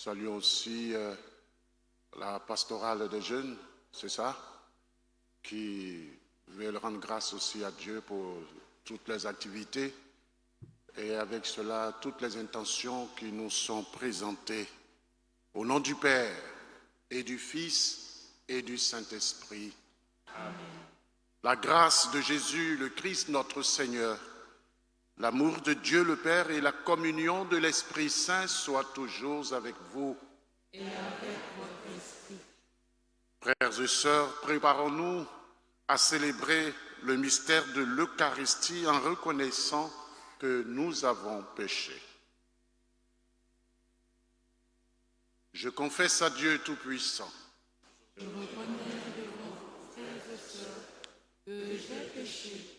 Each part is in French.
saluons aussi la pastorale des jeunes, c'est ça, qui veulent rendre grâce aussi à Dieu pour toutes les activités et avec cela toutes les intentions qui nous sont présentées. Au nom du Père et du Fils et du Saint-Esprit. Amen. La grâce de Jésus, le Christ notre Seigneur, l'amour de Dieu le Père et la communion de l'Esprit Saint soient toujours avec vous. Et avec votre esprit. Frères et sœurs, préparons-nous à célébrer le mystère de l'Eucharistie en reconnaissant que nous avons péché. Je confesse à Dieu Tout-Puissant. Je reconnais devant frères et sœurs que j'ai péché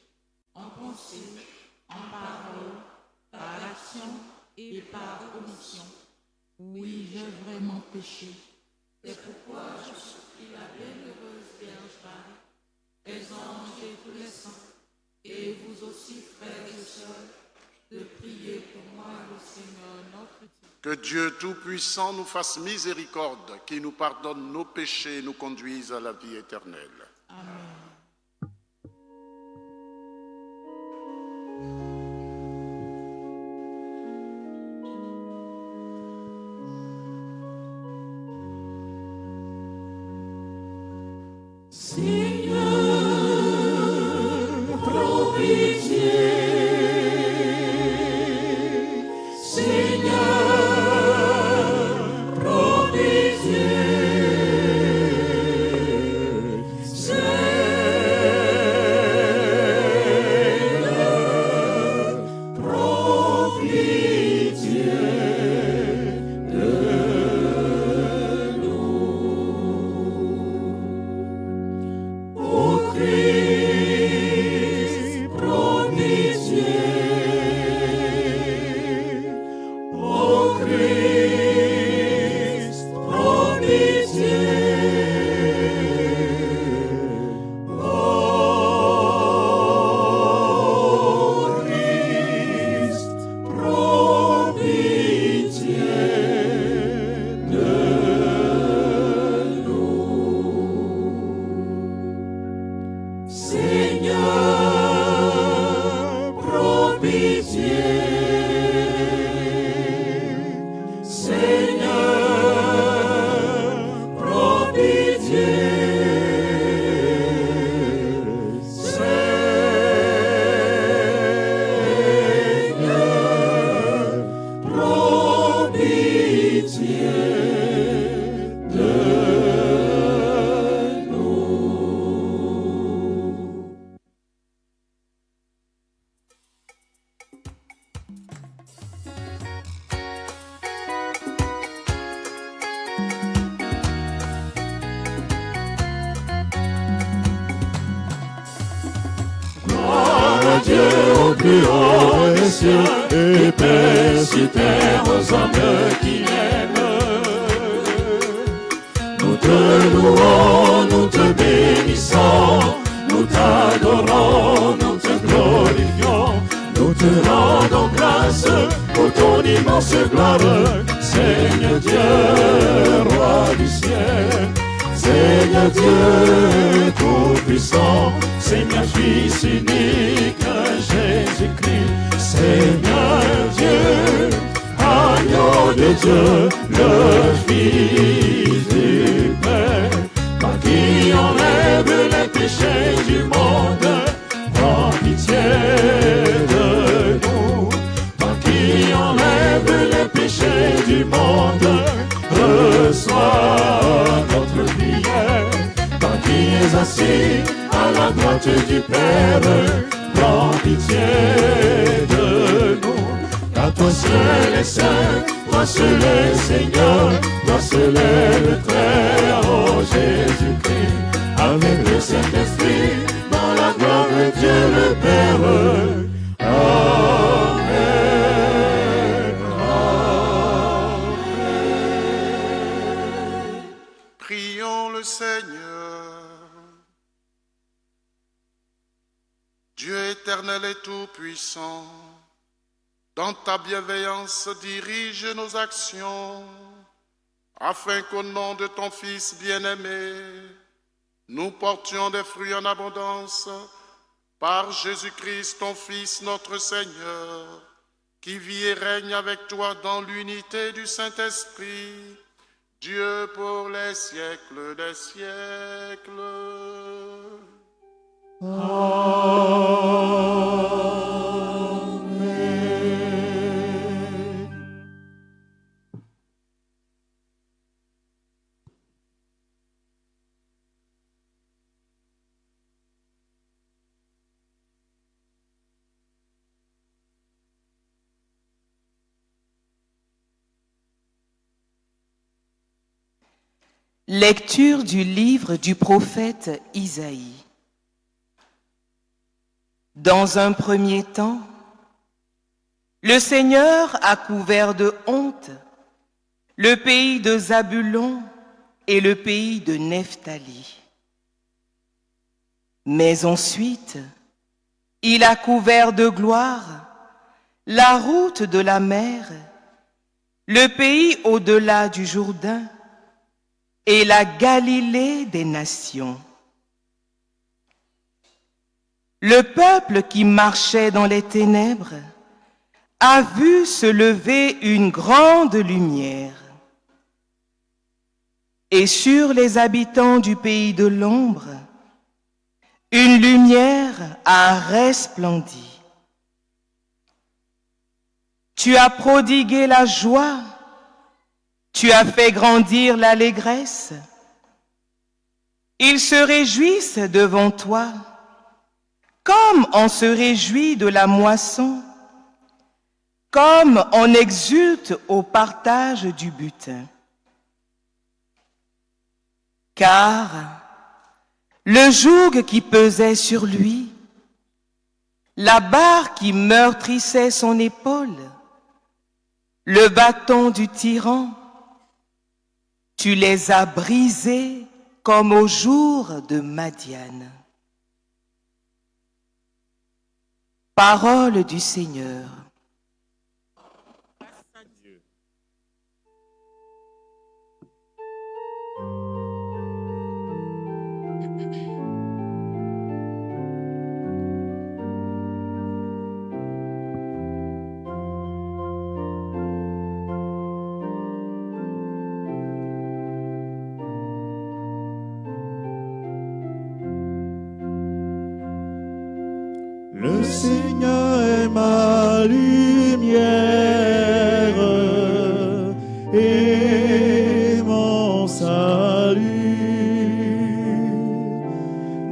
en pensée, en parole, par action et par omission. Oui, j'ai vraiment péché. C'est pourquoi je supplie la bienheureuse Vierge Marie, les anges et tous les saints, et vous aussi, frères et sœurs, de prier pour moi, le Seigneur notre Dieu. Que Dieu Tout-Puissant nous fasse miséricorde, qui nous pardonne nos péchés et nous conduise à la vie éternelle. Amen. Et paix sur terre aux hommes qui l'aiment. Nous te louons, nous te bénissons, nous t'adorons, nous te glorifions, nous te rendons grâce pour ton immense gloire, Seigneur Dieu, roi du ciel, Seigneur Dieu tout-puissant, Seigneur Fils unique, Jésus-Christ, Seigneur Dieu, agneau de Dieu, le Fils du Père, par qui enlève les péchés du monde, prends pitié de nous, par qui enlève les péchés du monde, reçois notre prière, par qui es assis à la droite du Père, prends pitié de nous, car toi seul est saint, toi seul est Seigneur, toi seul est le Très-Haut Jésus-Christ, avec le Saint-Esprit, dans la gloire de Dieu le Père. Amen. Amen. Prions le Seigneur. Dieu éternel et tout-puissant, dans ta bienveillance dirige nos actions afin qu'au nom de ton Fils bien-aimé, nous portions des fruits en abondance par Jésus-Christ, ton Fils, notre Seigneur, qui vit et règne avec toi dans l'unité du Saint-Esprit, Dieu pour les siècles des siècles. Lecture du livre du prophète Isaïe. Dans un premier temps, le Seigneur a couvert de honte le pays de Zabulon et le pays de Nephtali. Mais ensuite, il a couvert de gloire la route de la mer, le pays au-delà du Jourdain, et la Galilée des nations. Le peuple qui marchait dans les ténèbres a vu se lever une grande lumière. Et sur les habitants du pays de l'ombre, une lumière a resplendi. Tu as prodigué la joie, tu as fait grandir l'allégresse. Ils se réjouissent devant toi, comme on se réjouit de la moisson, comme on exulte au partage du butin. Car le joug qui pesait sur lui, la barre qui meurtrissait son épaule, le bâton du tyran, tu les as brisés comme au jour de Madian. Parole du Seigneur. Le Seigneur est ma lumière et mon salut.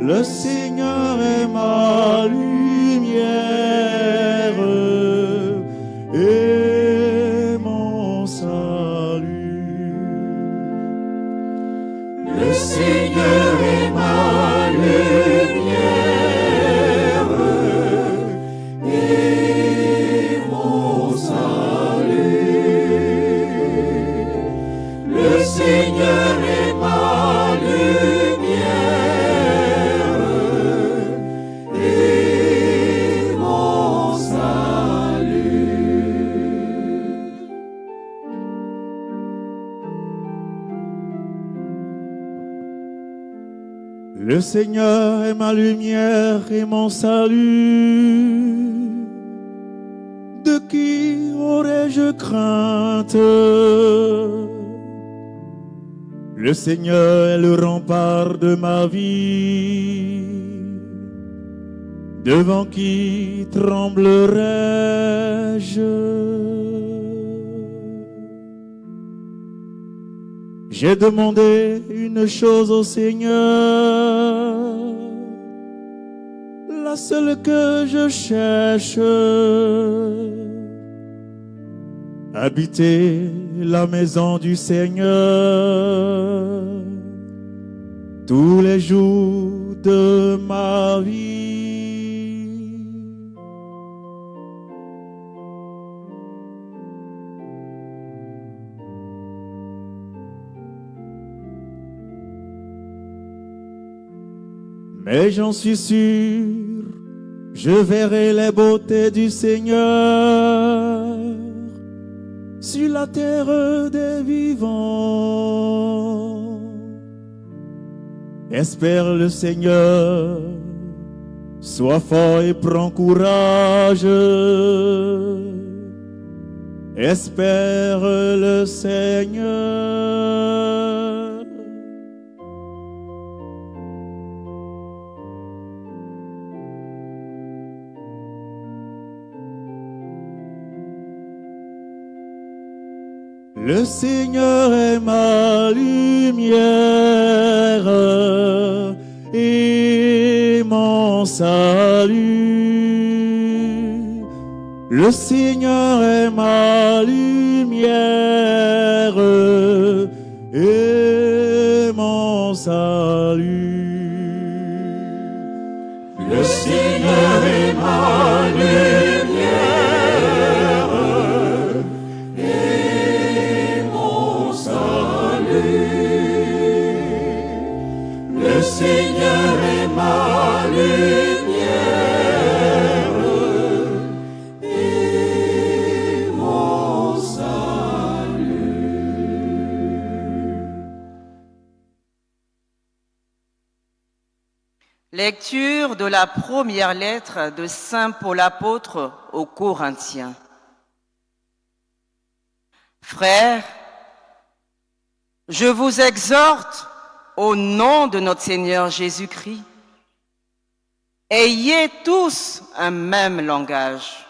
Le Seigneur est ma lumière et mon salut. Le Seigneur est ma lumière. Seigneur est ma lumière et mon salut. Le Seigneur est ma lumière et mon salut. De qui aurais-je crainte? Le Seigneur est le rempart de ma vie. Devant qui tremblerais-je? J'ai demandé une chose au Seigneur, la seule que je cherche, habiter la maison du Seigneur tous les jours de ma vie. Mais j'en suis sûr, je verrai les beautés du Seigneur sur la terre des vivants. Espère le Seigneur, sois fort et prends courage. Espère le Seigneur. Le Seigneur est ma lumière et mon salut. Le Seigneur est ma lumière et mon salut. Le Seigneur est ma lumière et mon salut. Le Seigneur est ma lumière. Lecture de la première lettre de Saint Paul apôtre aux Corinthiens. Frères, je vous exhorte au nom de notre Seigneur Jésus-Christ, ayez tous un même langage,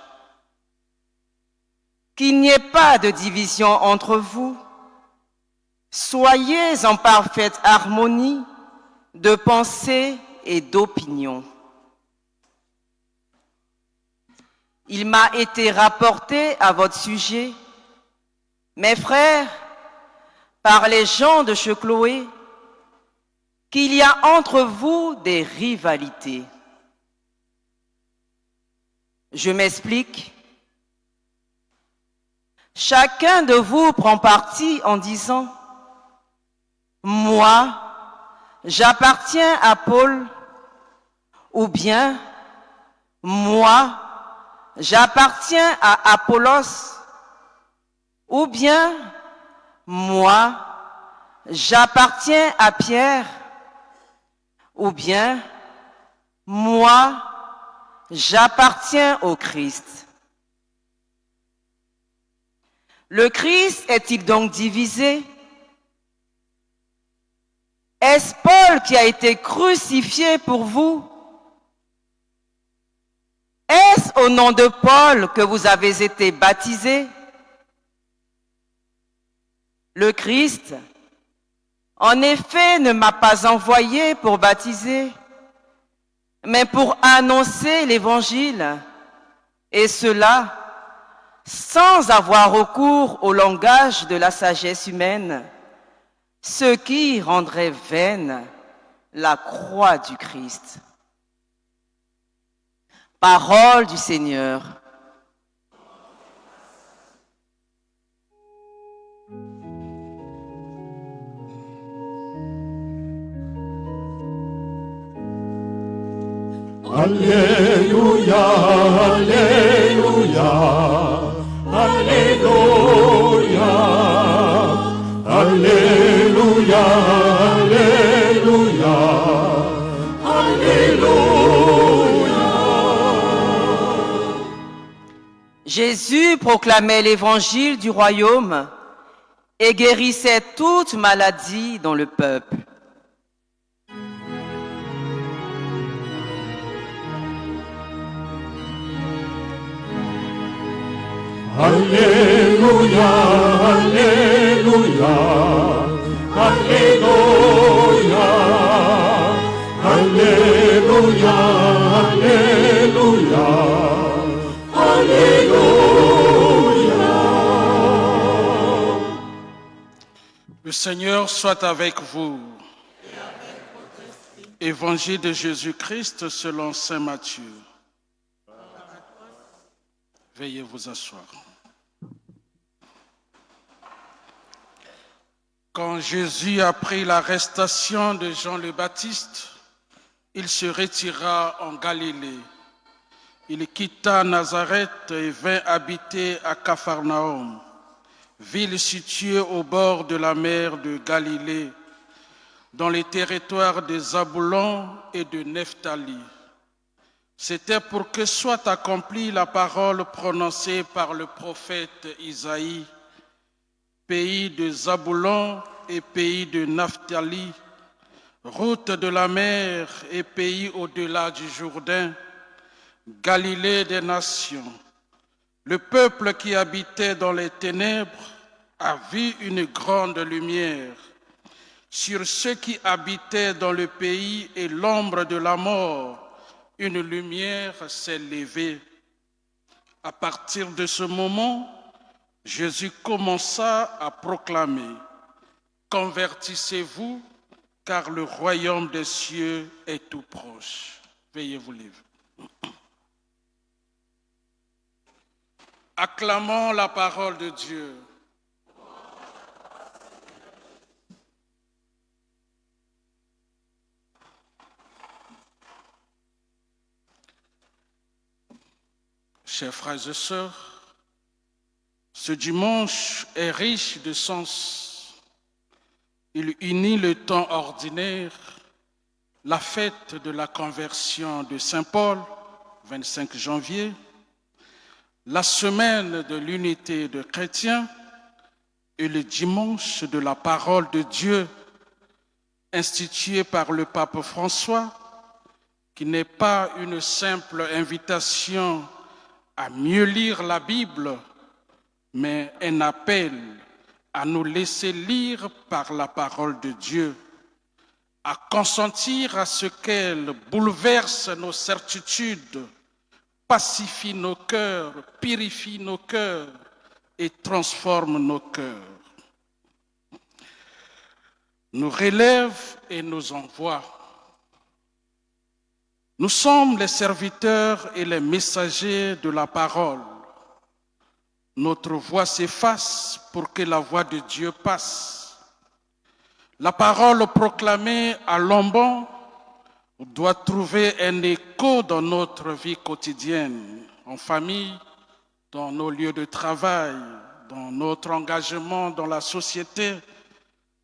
qu'il n'y ait pas de division entre vous, soyez en parfaite harmonie de pensée et d'opinion. Il m'a été rapporté à votre sujet, mes frères, par les gens de Chloé, qu'il y a entre vous des rivalités. Je m'explique. Chacun de vous prend parti en disant « Moi, j'appartiens à Paul » ou bien « Moi, j'appartiens à Apollos » ou bien « Moi, j'appartiens à Pierre » ou bien « Moi, j'appartiens au Christ ». Le Christ est-il donc divisé? Est-ce Paul qui a été crucifié pour vous? Est-ce au nom de Paul que vous avez été baptisés? Le Christ, en effet, ne m'a pas envoyé pour baptiser, mais pour annoncer l'Évangile, et cela sans avoir recours au langage de la sagesse humaine, ce qui rendrait vaine la croix du Christ. Parole du Seigneur. Alléluia, Alléluia, Alléluia, Alléluia, Alléluia, Alléluia. Jésus proclamait l'évangile du royaume et guérissait toute maladie dans le peuple. Alléluia, Alléluia, Alléluia, Alléluia, Alléluia, Alléluia. Le Seigneur soit avec vous. Évangile de Jésus-Christ selon saint Matthieu. Veuillez vous asseoir. Quand Jésus apprit l'arrestation de Jean le Baptiste, il se retira en Galilée. Il quitta Nazareth et vint habiter à Capharnaüm, ville située au bord de la mer de Galilée, dans les territoires de Zabulon et de Nephtali. C'était pour que soit accomplie la parole prononcée par le prophète Isaïe. Pays de Zabulon et pays de Nephtali, route de la mer et pays au-delà du Jourdain, Galilée des nations. Le peuple qui habitait dans les ténèbres a vu une grande lumière. Sur ceux qui habitaient dans le pays et l'ombre de la mort, une lumière s'est levée. À partir de ce moment, Jésus commença à proclamer « Convertissez-vous, car le royaume des cieux est tout proche. » Veuillez vous lever. Acclamons la parole de Dieu. Chers frères et sœurs, ce dimanche est riche de sens. Il unit le temps ordinaire, la fête de la conversion de Saint Paul, 25 janvier, la semaine de l'unité des chrétiens et le dimanche de la parole de Dieu, institué par le pape François, qui n'est pas une simple invitation à mieux lire la Bible, mais un appel à nous laisser lire par la parole de Dieu, à consentir à ce qu'elle bouleverse nos certitudes, pacifie nos cœurs, purifie nos cœurs et transforme nos cœurs, nous relève et nous envoie. Nous sommes les serviteurs et les messagers de la parole. Notre voix s'efface pour que la voix de Dieu passe. La parole proclamée à Lombon doit trouver un écho dans notre vie quotidienne, en famille, dans nos lieux de travail, dans notre engagement dans la société.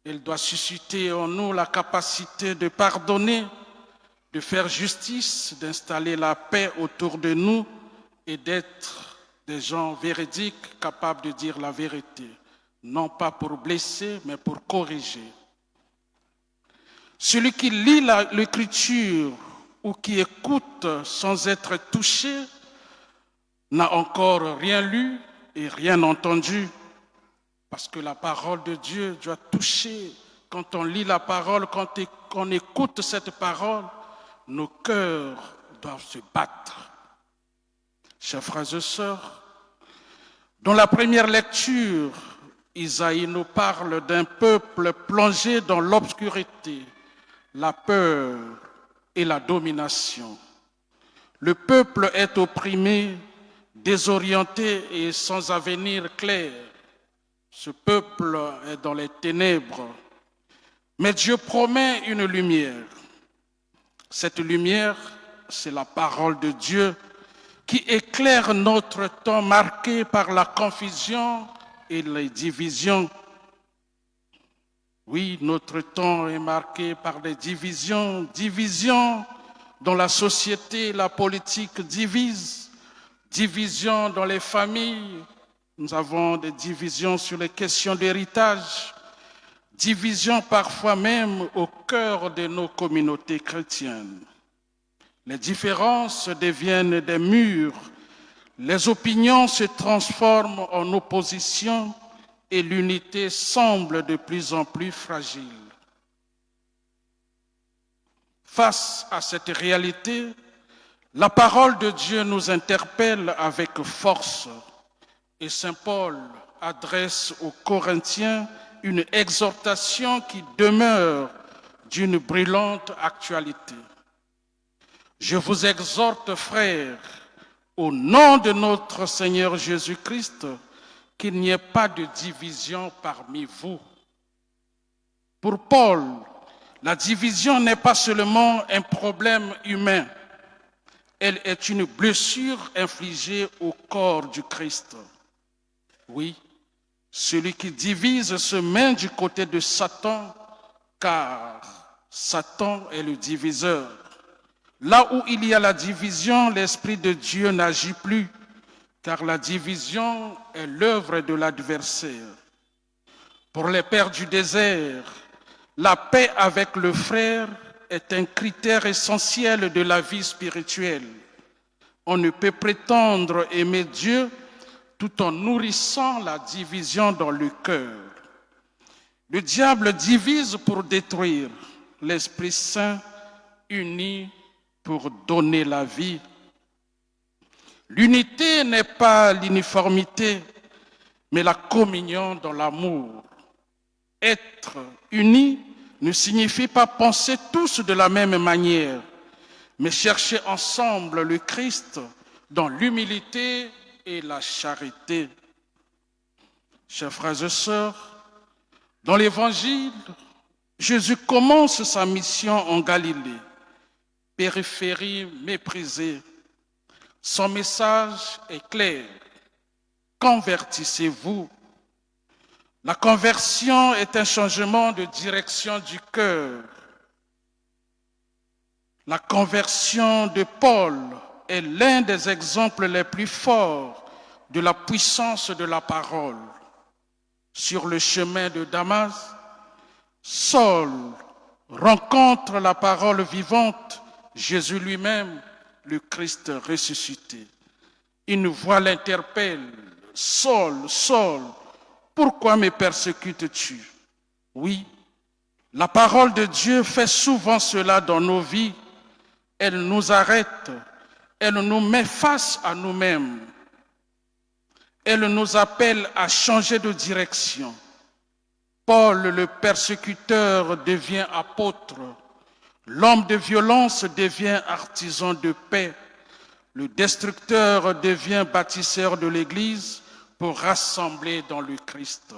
Elle doit susciter en nous la capacité de pardonner, de faire justice, d'installer la paix autour de nous et d'être des gens véridiques, capables de dire la vérité, non pas pour blesser, mais pour corriger. Celui qui lit l'écriture ou qui écoute sans être touché n'a encore rien lu et rien entendu, parce que la parole de Dieu doit toucher. Quand on lit la parole, quand on écoute cette parole, nos cœurs doivent se battre. Chers frères et sœurs, dans la première lecture, Isaïe nous parle d'un peuple plongé dans l'obscurité, la peur et la domination. Le peuple est opprimé, désorienté et sans avenir clair. Ce peuple est dans les ténèbres. Mais Dieu promet une lumière. Cette lumière, c'est la parole de Dieu qui éclaire notre temps marqué par la confusion et les divisions. Oui, notre temps est marqué par les divisions dans la société, la politique divise, divisions dans les familles. Nous avons des divisions sur les questions d'héritage, divisions parfois même au cœur de nos communautés chrétiennes. Les différences deviennent des murs, les opinions se transforment en opposition et l'unité semble de plus en plus fragile. Face à cette réalité, la parole de Dieu nous interpelle avec force et Saint Paul adresse aux Corinthiens une exhortation qui demeure d'une brûlante actualité. Je vous exhorte, frères, au nom de notre Seigneur Jésus-Christ, qu'il n'y ait pas de division parmi vous. Pour Paul, la division n'est pas seulement un problème humain, elle est une blessure infligée au corps du Christ. Oui, celui qui divise se met du côté de Satan, car Satan est le diviseur. Là où il y a la division, l'Esprit de Dieu n'agit plus, car la division est l'œuvre de l'adversaire. Pour les pères du désert, la paix avec le frère est un critère essentiel de la vie spirituelle. On ne peut prétendre aimer Dieu tout en nourrissant la division dans le cœur. Le diable divise pour détruire, l'Esprit Saint unit pour donner la vie. L'unité n'est pas l'uniformité, mais la communion dans l'amour. Être unis ne signifie pas penser tous de la même manière, mais chercher ensemble le Christ dans l'humilité et la charité. Chers frères et sœurs, dans l'Évangile, Jésus commence sa mission en Galilée, périphérie méprisée. Son message est clair. Convertissez-vous. La conversion est un changement de direction du cœur. La conversion de Paul est l'un des exemples les plus forts de la puissance de la parole. Sur le chemin de Damas, Saul rencontre la parole vivante, Jésus lui-même, le Christ ressuscité. Une voix l'interpelle. « Saul, Saul, pourquoi me persécutes-tu » Oui, la parole de Dieu fait souvent cela dans nos vies. Elle nous arrête, elle nous met face à nous-mêmes. Elle nous appelle à changer de direction. Paul, le persécuteur, devient apôtre. L'homme de violence devient artisan de paix. Le destructeur devient bâtisseur de l'Église pour rassembler dans le Christ.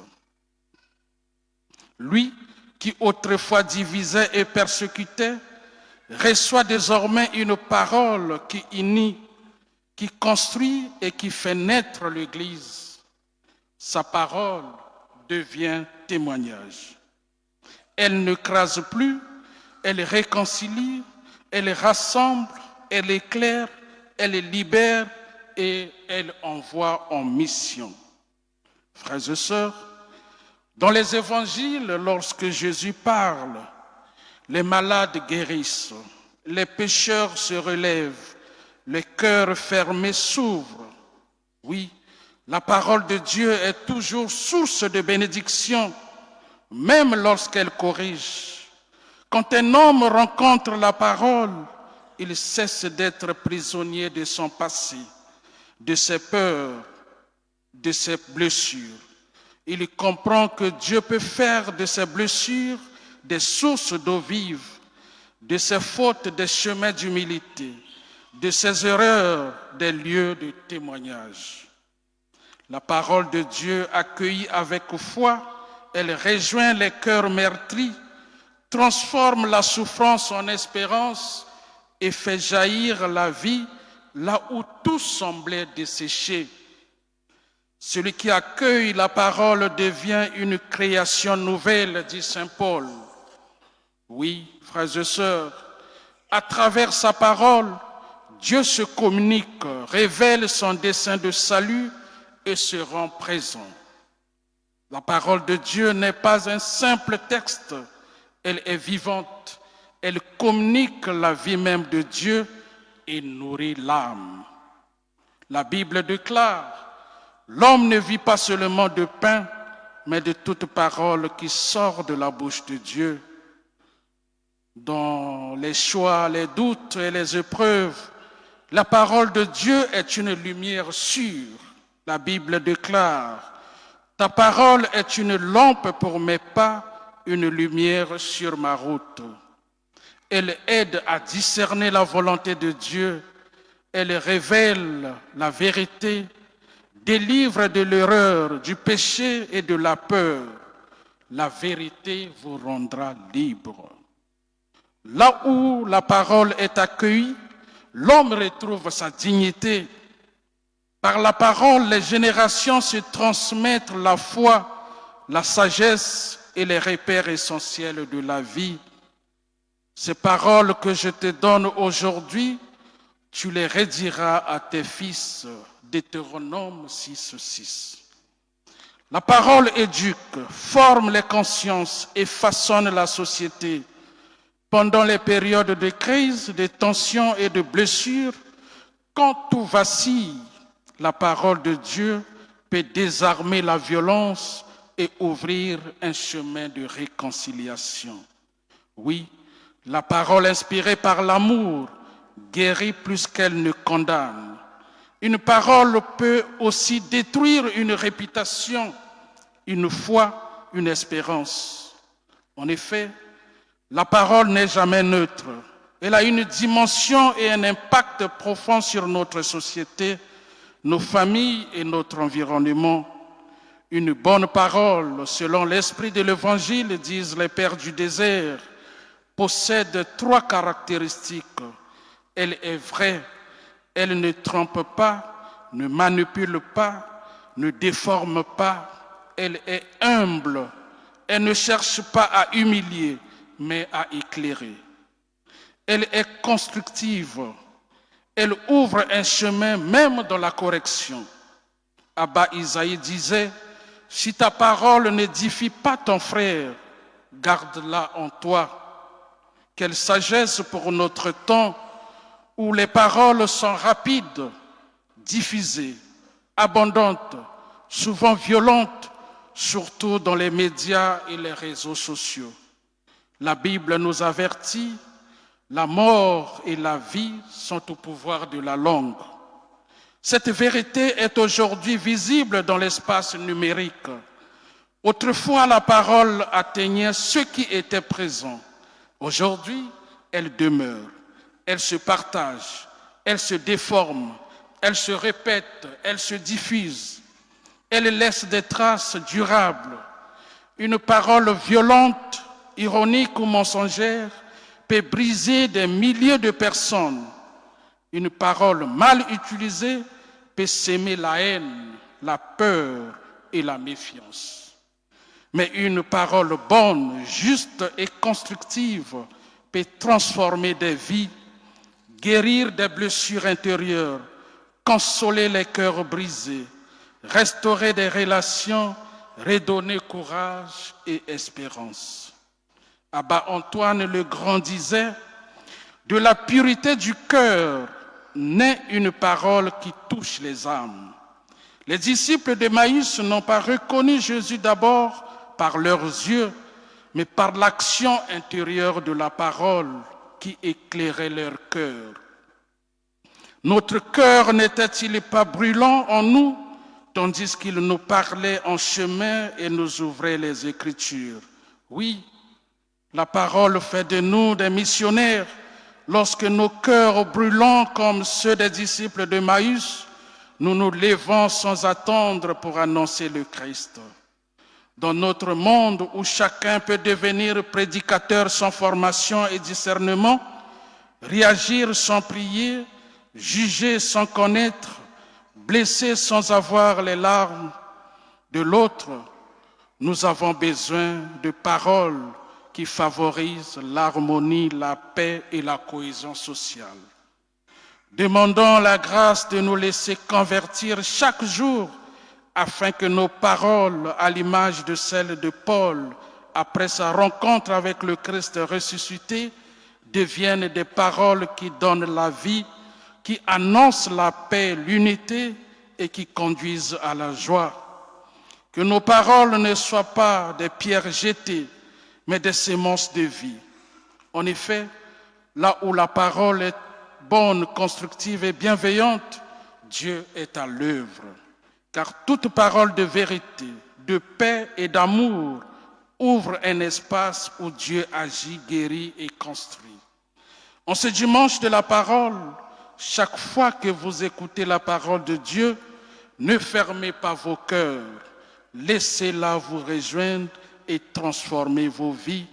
Lui, qui autrefois divisait et persécutait, reçoit désormais une parole qui unit, qui construit et qui fait naître l'Église. Sa parole devient témoignage. Elle ne crase plus, elle réconcilie, elle rassemble, elle éclaire, elle libère et elle envoie en mission. Frères et sœurs, dans les évangiles, lorsque Jésus parle, les malades guérissent, les pécheurs se relèvent, les cœurs fermés s'ouvrent. Oui, la parole de Dieu est toujours source de bénédiction, même lorsqu'elle corrige. Quand un homme rencontre la parole, il cesse d'être prisonnier de son passé, de ses peurs, de ses blessures. Il comprend que Dieu peut faire de ses blessures des sources d'eau vive, de ses fautes des chemins d'humilité, de ses erreurs des lieux de témoignage. La parole de Dieu accueillie avec foi, elle rejoint les cœurs meurtris, transforme la souffrance en espérance et fait jaillir la vie là où tout semblait desséché. Celui qui accueille la parole devient une création nouvelle, dit saint Paul. Oui, frères et sœurs, à travers sa parole, Dieu se communique, révèle son dessein de salut et se rend présent. La parole de Dieu n'est pas un simple texte, elle est vivante, elle communique la vie même de Dieu et nourrit l'âme. La Bible déclare: l'homme ne vit pas seulement de pain, mais de toute parole qui sort de la bouche de Dieu. Dans les choix, les doutes et les épreuves, la parole de Dieu est une lumière sûre. La Bible déclare: ta parole est une lampe pour mes pas, une lumière sur ma route. Elle aide à discerner la volonté de Dieu. Elle révèle la vérité, délivre de l'erreur, du péché et de la peur. La vérité vous rendra libre. Là où la parole est accueillie, l'homme retrouve sa dignité. Par la parole, les générations se transmettent la foi, la sagesse et les repères essentiels de la vie. Ces paroles que je te donne aujourd'hui, tu les rediras à tes fils. Deutéronome 6:6. La parole éduque, forme les consciences et façonne la société. Pendant les périodes de crise, de tensions et de blessures, quand tout vacille, la parole de Dieu peut désarmer la violence et ouvrir un chemin de réconciliation. Oui, la parole inspirée par l'amour guérit plus qu'elle ne condamne. Une parole peut aussi détruire une réputation, une foi, une espérance. En effet, la parole n'est jamais neutre. Elle a une dimension et un impact profond sur notre société, nos familles et notre environnement. Une bonne parole, selon l'esprit de l'Évangile, disent les pères du désert, possède 3 caractéristiques. Elle est vraie, elle ne trompe pas, ne manipule pas, ne déforme pas. Elle est humble, elle ne cherche pas à humilier, mais à éclairer. Elle est constructive, elle ouvre un chemin même dans la correction. Abba Isaïe disait, « Si ta parole n'édifie pas ton frère, garde-la en toi. » Quelle sagesse pour notre temps où les paroles sont rapides, diffusées, abondantes, souvent violentes, surtout dans les médias et les réseaux sociaux. La Bible nous avertit, la mort et la vie sont au pouvoir de la langue. Cette vérité est aujourd'hui visible dans l'espace numérique. Autrefois, la parole atteignait ceux qui étaient présents. Aujourd'hui, elle demeure, elle se partage, elle se déforme, elle se répète, elle se diffuse. Elle laisse des traces durables. Une parole violente, ironique ou mensongère peut briser des milliers de personnes. Une parole mal utilisée peut s'aimer la haine, la peur et la méfiance. Mais une parole bonne, juste et constructive peut transformer des vies, guérir des blessures intérieures, consoler les cœurs brisés, restaurer des relations, redonner courage et espérance. Abba Antoine le Grand disait, « De la pureté du cœur naît une parole qui touche les âmes. » Les disciples d'Emmaüs n'ont pas reconnu Jésus d'abord par leurs yeux, mais par l'action intérieure de la parole qui éclairait leur cœur. Notre cœur n'était-il pas brûlant en nous, tandis qu'il nous parlait en chemin et nous ouvrait les Écritures? Oui, la parole fait de nous des missionnaires lorsque nos cœurs brûlants comme ceux des disciples d'Emmaüs, nous nous levons sans attendre pour annoncer le Christ. Dans notre monde où chacun peut devenir prédicateur sans formation et discernement, réagir sans prier, juger sans connaître, blesser sans avoir les larmes de l'autre, nous avons besoin de paroles qui favorisent l'harmonie, la paix et la cohésion sociale. Demandons la grâce de nous laisser convertir chaque jour afin que nos paroles, à l'image de celles de Paul, après sa rencontre avec le Christ ressuscité, deviennent des paroles qui donnent la vie, qui annoncent la paix, l'unité et qui conduisent à la joie. Que nos paroles ne soient pas des pierres jetées, mais des semences de vie. En effet, là où la parole est bonne, constructive et bienveillante, Dieu est à l'œuvre. Car toute parole de vérité, de paix et d'amour ouvre un espace où Dieu agit, guérit et construit. En ce dimanche de la parole, chaque fois que vous écoutez la parole de Dieu, ne fermez pas vos cœurs, laissez-la vous rejoindre et transformer vos vies,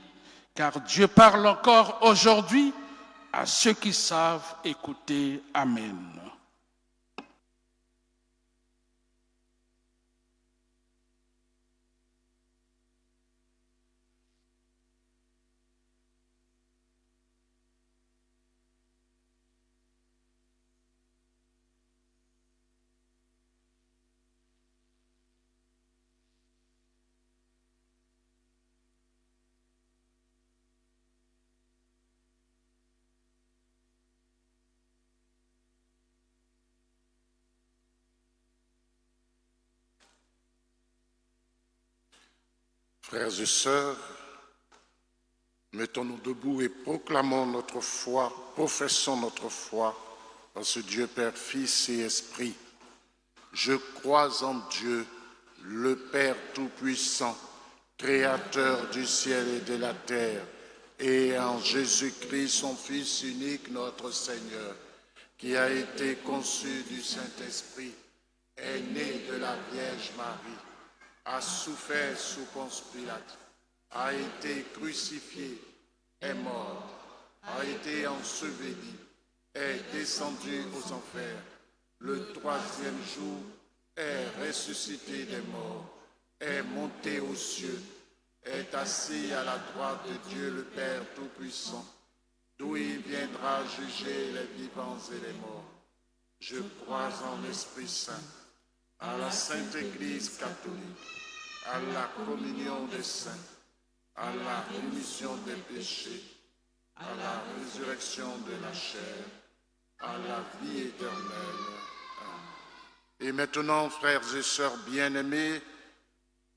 car Dieu parle encore aujourd'hui à ceux qui savent écouter. Amen. Frères et sœurs, mettons-nous debout et proclamons notre foi, professons notre foi en ce Dieu Père, Fils et Esprit. Je crois en Dieu, le Père Tout-Puissant, Créateur du ciel et de la terre, et en Jésus-Christ, son Fils unique, notre Seigneur, qui a été conçu du Saint-Esprit, est né de la Vierge Marie, a souffert sous Ponce Pilate, a été crucifié, est mort, a été enseveli, est descendu aux enfers, le troisième jour est ressuscité des morts, est monté aux cieux, est assis à la droite de Dieu le Père Tout-Puissant, d'où il viendra juger les vivants et les morts. Je crois en l'Esprit Saint, à la Sainte Église catholique, à la communion des saints, à la rémission des péchés, à la résurrection de la chair, à la vie éternelle. Amen. Et maintenant, frères et sœurs bien-aimés,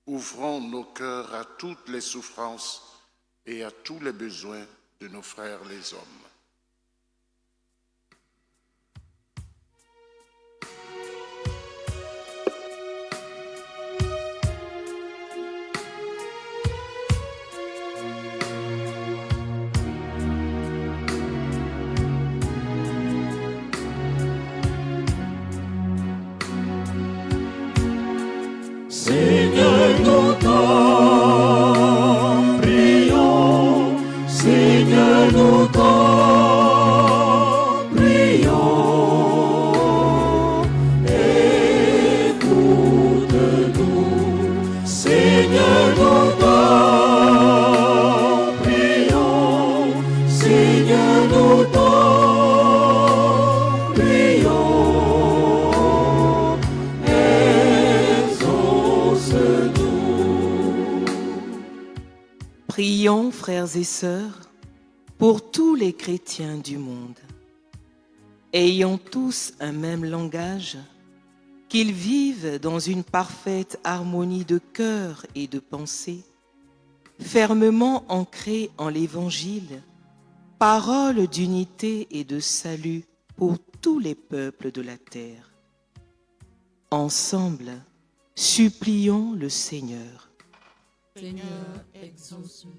ouvrons nos cœurs à toutes les souffrances et à tous les besoins de nos frères les hommes. Seigneur, nous t'en prions. Seigneur, nous t'en prions. Écoute-nous. Seigneur, nous t'en prions. Seigneur, nous t'en prions. Prions, frères et sœurs, pour tous les chrétiens du monde. Ayant tous un même langage, qu'ils vivent dans une parfaite harmonie de cœur et de pensée, fermement ancrés en l'Évangile, parole d'unité et de salut pour tous les peuples de la terre. Ensemble, supplions le Seigneur. Seigneur, exauce-nous.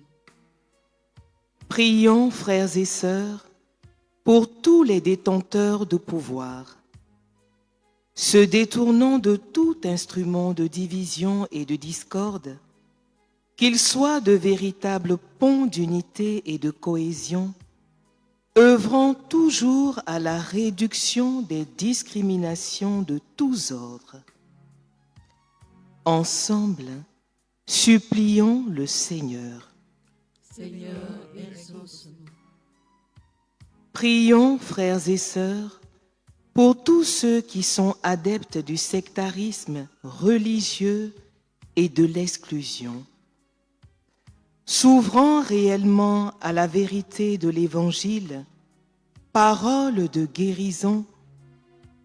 Prions, frères et sœurs, pour tous les détenteurs de pouvoir, se détournant de tout instrument de division et de discorde, qu'ils soient de véritables ponts d'unité et de cohésion, œuvrant toujours à la réduction des discriminations de tous ordres. Ensemble, supplions le Seigneur. Seigneur, exauce-nous. Prions, frères et sœurs, pour tous ceux qui sont adeptes du sectarisme religieux et de l'exclusion. S'ouvrant réellement à la vérité de l'Évangile, parole de guérison,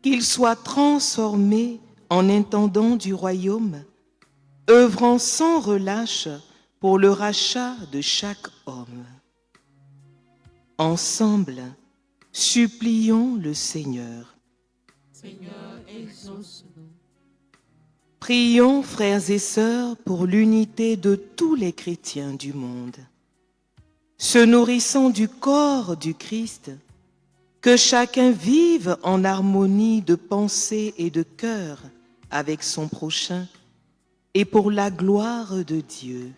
qu'ils soient transformés en intendants du royaume, œuvrant sans relâche pour le rachat de chaque homme. Ensemble, supplions le Seigneur. Seigneur, exauce-nous. Prions, frères et sœurs, pour l'unité de tous les chrétiens du monde. Se nourrissant du corps du Christ, que chacun vive en harmonie de pensée et de cœur avec son prochain, et pour la gloire de Dieu.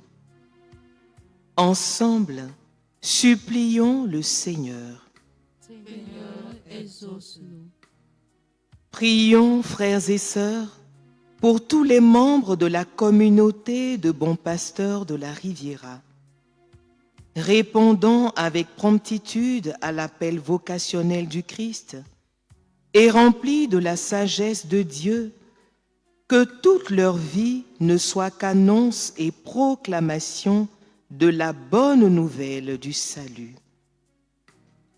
Ensemble, supplions le Seigneur. Seigneur, exauce-nous. Prions, frères et sœurs, pour tous les membres de la communauté de bons pasteurs de la Riviera, répondant avec promptitude à l'appel vocationnel du Christ et remplis de la sagesse de Dieu, que toute leur vie ne soit qu'annonce et proclamation de la bonne nouvelle du salut.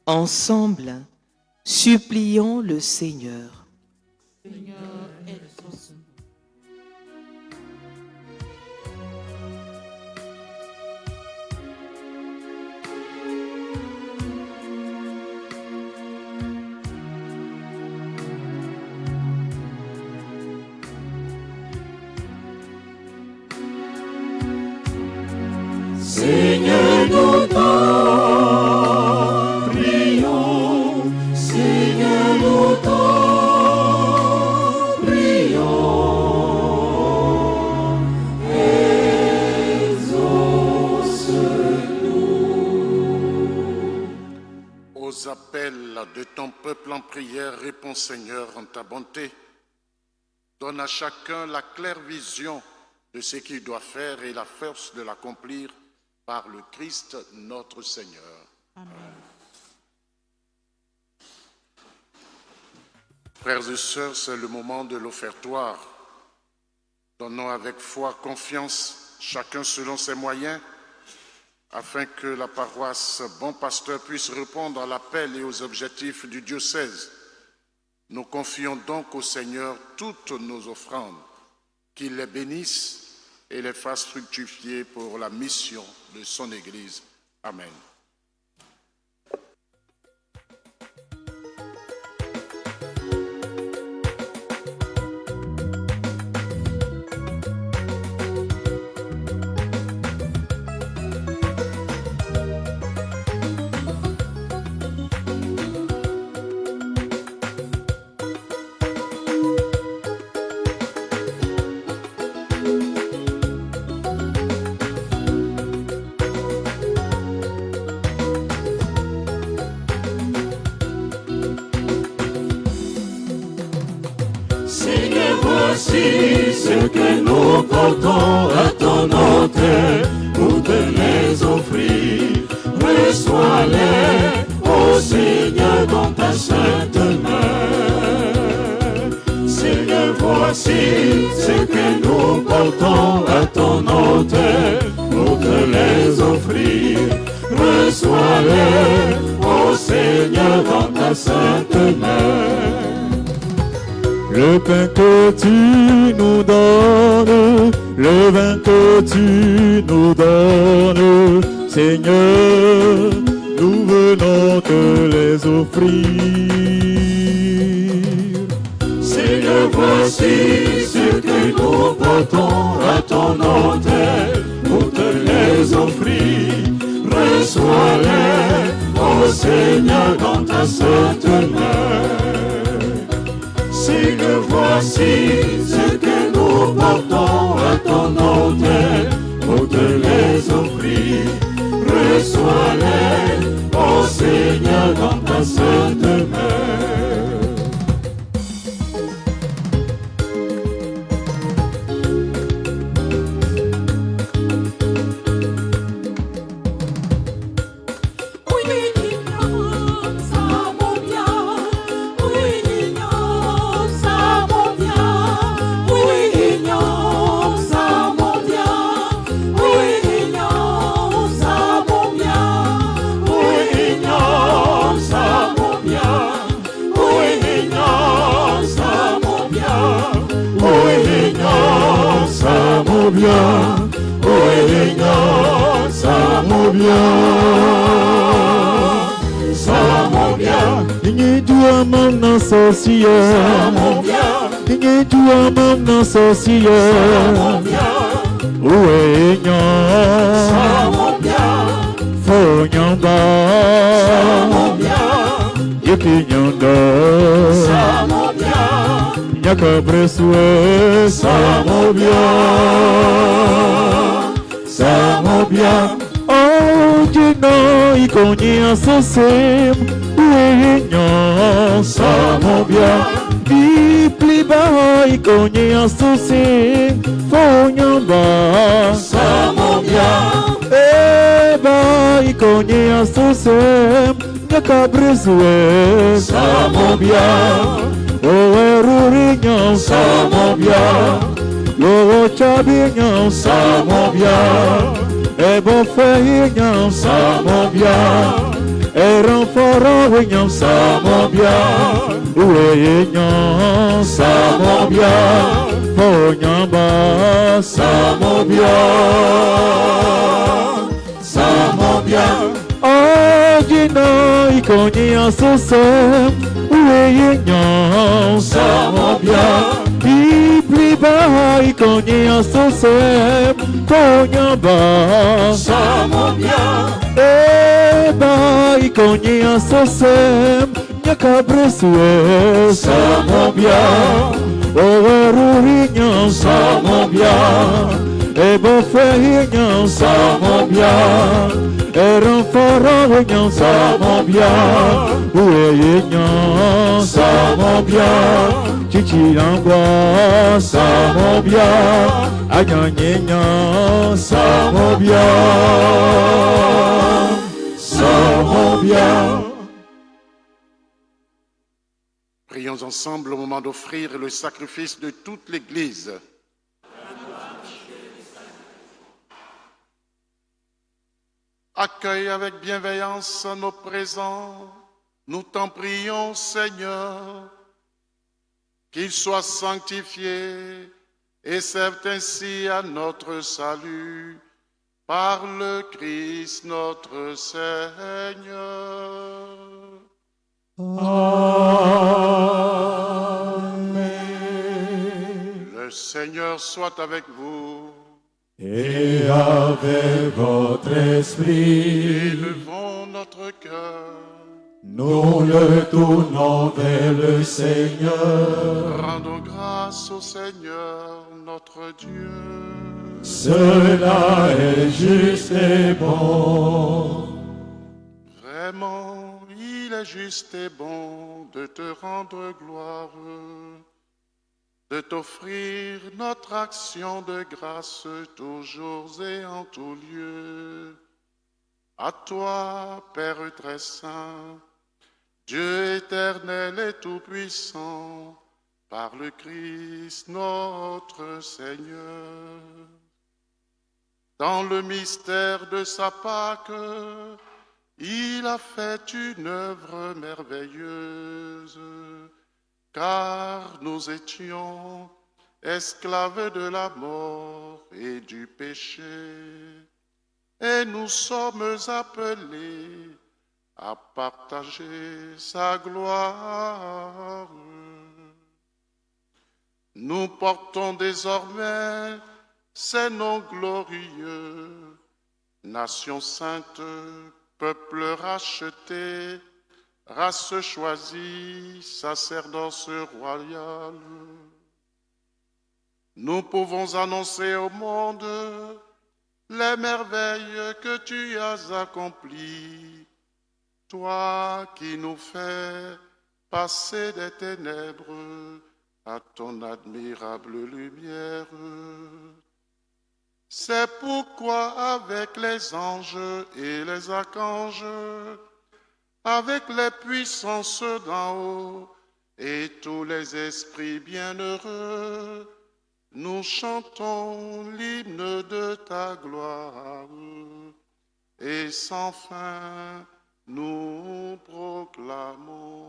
Ensemble, supplions le Seigneur. Seigneur, exauce-nous. Seigneur, nous t'en prions. Seigneur, nous t'en prions. Exauce-nous. Aux appels de ton peuple en prière, réponds Seigneur en ta bonté. Donne à chacun la claire vision de ce qu'il doit faire et la force de l'accomplir par le Christ notre Seigneur. Amen. Frères et sœurs, c'est le moment de l'offertoire. Donnons avec foi, confiance, chacun selon ses moyens, afin que la paroisse Bon Pasteur puisse répondre à l'appel et aux objectifs du diocèse. Nous confions donc au Seigneur toutes nos offrandes, qu'il les bénisse et les fasse fructifier pour la mission de son Église. Amen. Voici ce que nous portons à ton autel pour te les offrir. Reçois-les, ô Seigneur, dans ta sainte main. Seigneur, voici ce que nous portons à ton autel pour te les offrir. Reçois-les, ô Seigneur, dans ta sainte main. Le pain que tu nous donnes, le vin que tu nous donnes, Seigneur, nous venons te les offrir. Seigneur, voici ce que nous portons à ton autel pour te les offrir. Reçois-les, ô Seigneur, dans ta sainte main. Seigneur, voici ce que nous portons à ton autel pour te les offrir. Reçois-les, ô Seigneur, dans ta sainte main. Ponyamba Samobia Eba ikonyi asosem Nyakabresue Samobia Owerurinya Samobia Ebofehinya Samobia Eranfarahinya Samobia Ueyinya Samobia Chichirangwa Samobia Anyanyenya Samobia Samobia. Prions ensemble au moment d'offrir le sacrifice de toute l'Église. Accueille avec bienveillance nos présents. Nous t'en prions, Seigneur, qu'ils soient sanctifiés et servent ainsi à notre salut par le Christ notre Seigneur. Amen. Le Seigneur soit avec vous. Et avec votre esprit, Élevons notre cœur. nous le tournons vers le Seigneur. Rendons grâce au Seigneur notre Dieu. Cela est juste et bon. Vraiment, il est juste et bon de te rendre gloire, de t'offrir notre action de grâce toujours et en tout lieu. À toi, Père très saint, Dieu éternel et tout-puissant, par le Christ notre Seigneur. Dans le mystère de sa Pâque, il a fait une œuvre merveilleuse, car nous étions esclaves de la mort et du péché, et nous sommes appelés à partager sa gloire. Nous portons désormais ces noms glorieux, nation sainte, peuple racheté, race choisie, sacerdoce royal. Nous pouvons annoncer au monde les merveilles que tu as accomplies, toi qui nous fais passer des ténèbres à ton admirable lumière. C'est pourquoi avec les anges et les archanges, avec les puissances d'en haut et tous les esprits bienheureux, nous chantons l'hymne de ta gloire et sans fin nous proclamons.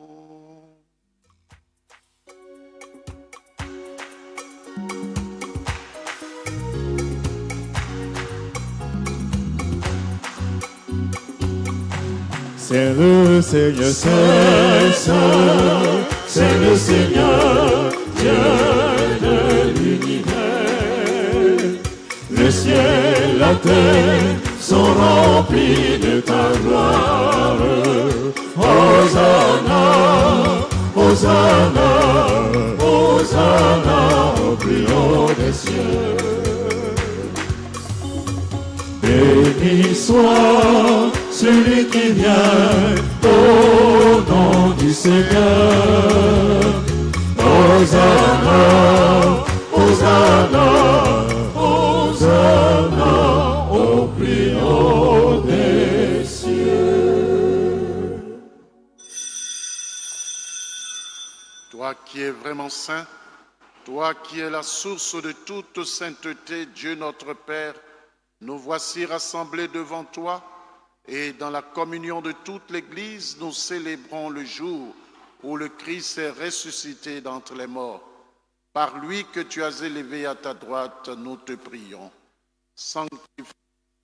C'est le Seigneur, c'est le Seigneur, Dieu de l'univers. Le ciel, la terre sont remplis de ta gloire. Hosanna, Hosanna, Hosanna au plus haut des cieux. Béni soit celui qui vient au nom du Seigneur. Hosanna, Hosanna, Hosanna au plus haut des cieux. Toi qui es vraiment saint, toi qui es la source de toute sainteté, Dieu notre Père, nous voici rassemblés devant toi et dans la communion de toute l'Église, nous célébrons le jour où le Christ est ressuscité d'entre les morts. Par lui que tu as élevé à ta droite, nous te prions. Sanctifie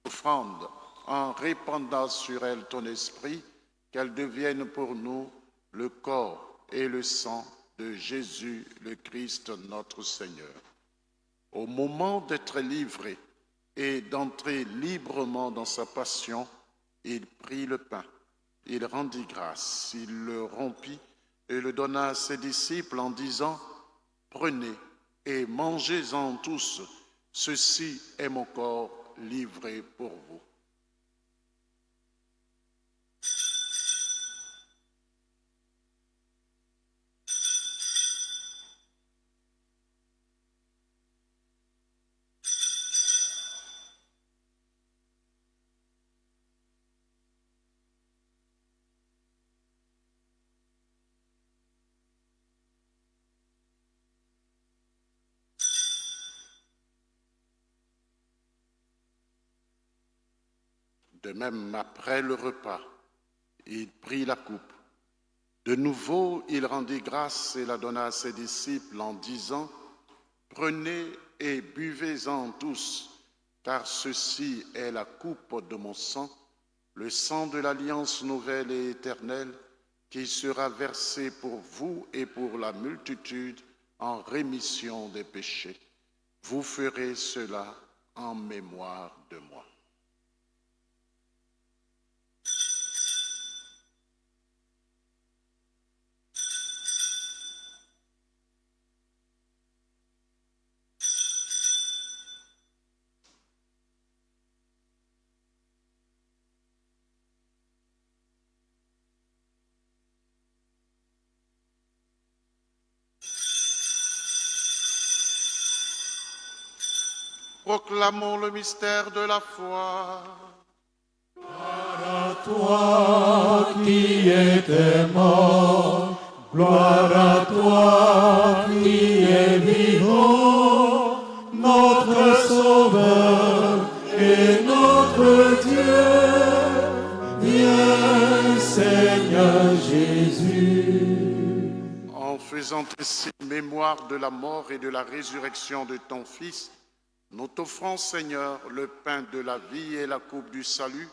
l'offrande en répandant sur elle ton esprit, qu'elle devienne pour nous le corps et le sang de Jésus le Christ notre Seigneur. Au moment d'être livré, et d'entrer librement dans sa passion, il prit le pain, il rendit grâce, il le rompit et le donna à ses disciples en disant, « Prenez et mangez-en tous, ceci est mon corps livré pour vous. » De même, après le repas, il prit la coupe. De nouveau, il rendit grâce et la donna à ses disciples en disant, « Prenez et buvez-en tous, car ceci est la coupe de mon sang, le sang de l'alliance nouvelle et éternelle, qui sera versé pour vous et pour la multitude en rémission des péchés. Vous ferez cela en mémoire de moi. » Proclamons le mystère de la foi. Gloire à toi qui étais mort, gloire à toi qui es vivant, notre Sauveur et notre Dieu. Viens, Seigneur Jésus. En faisant ainsi mémoire de la mort et de la résurrection de ton Fils, nous t'offrons, Seigneur, le pain de la vie et la coupe du salut,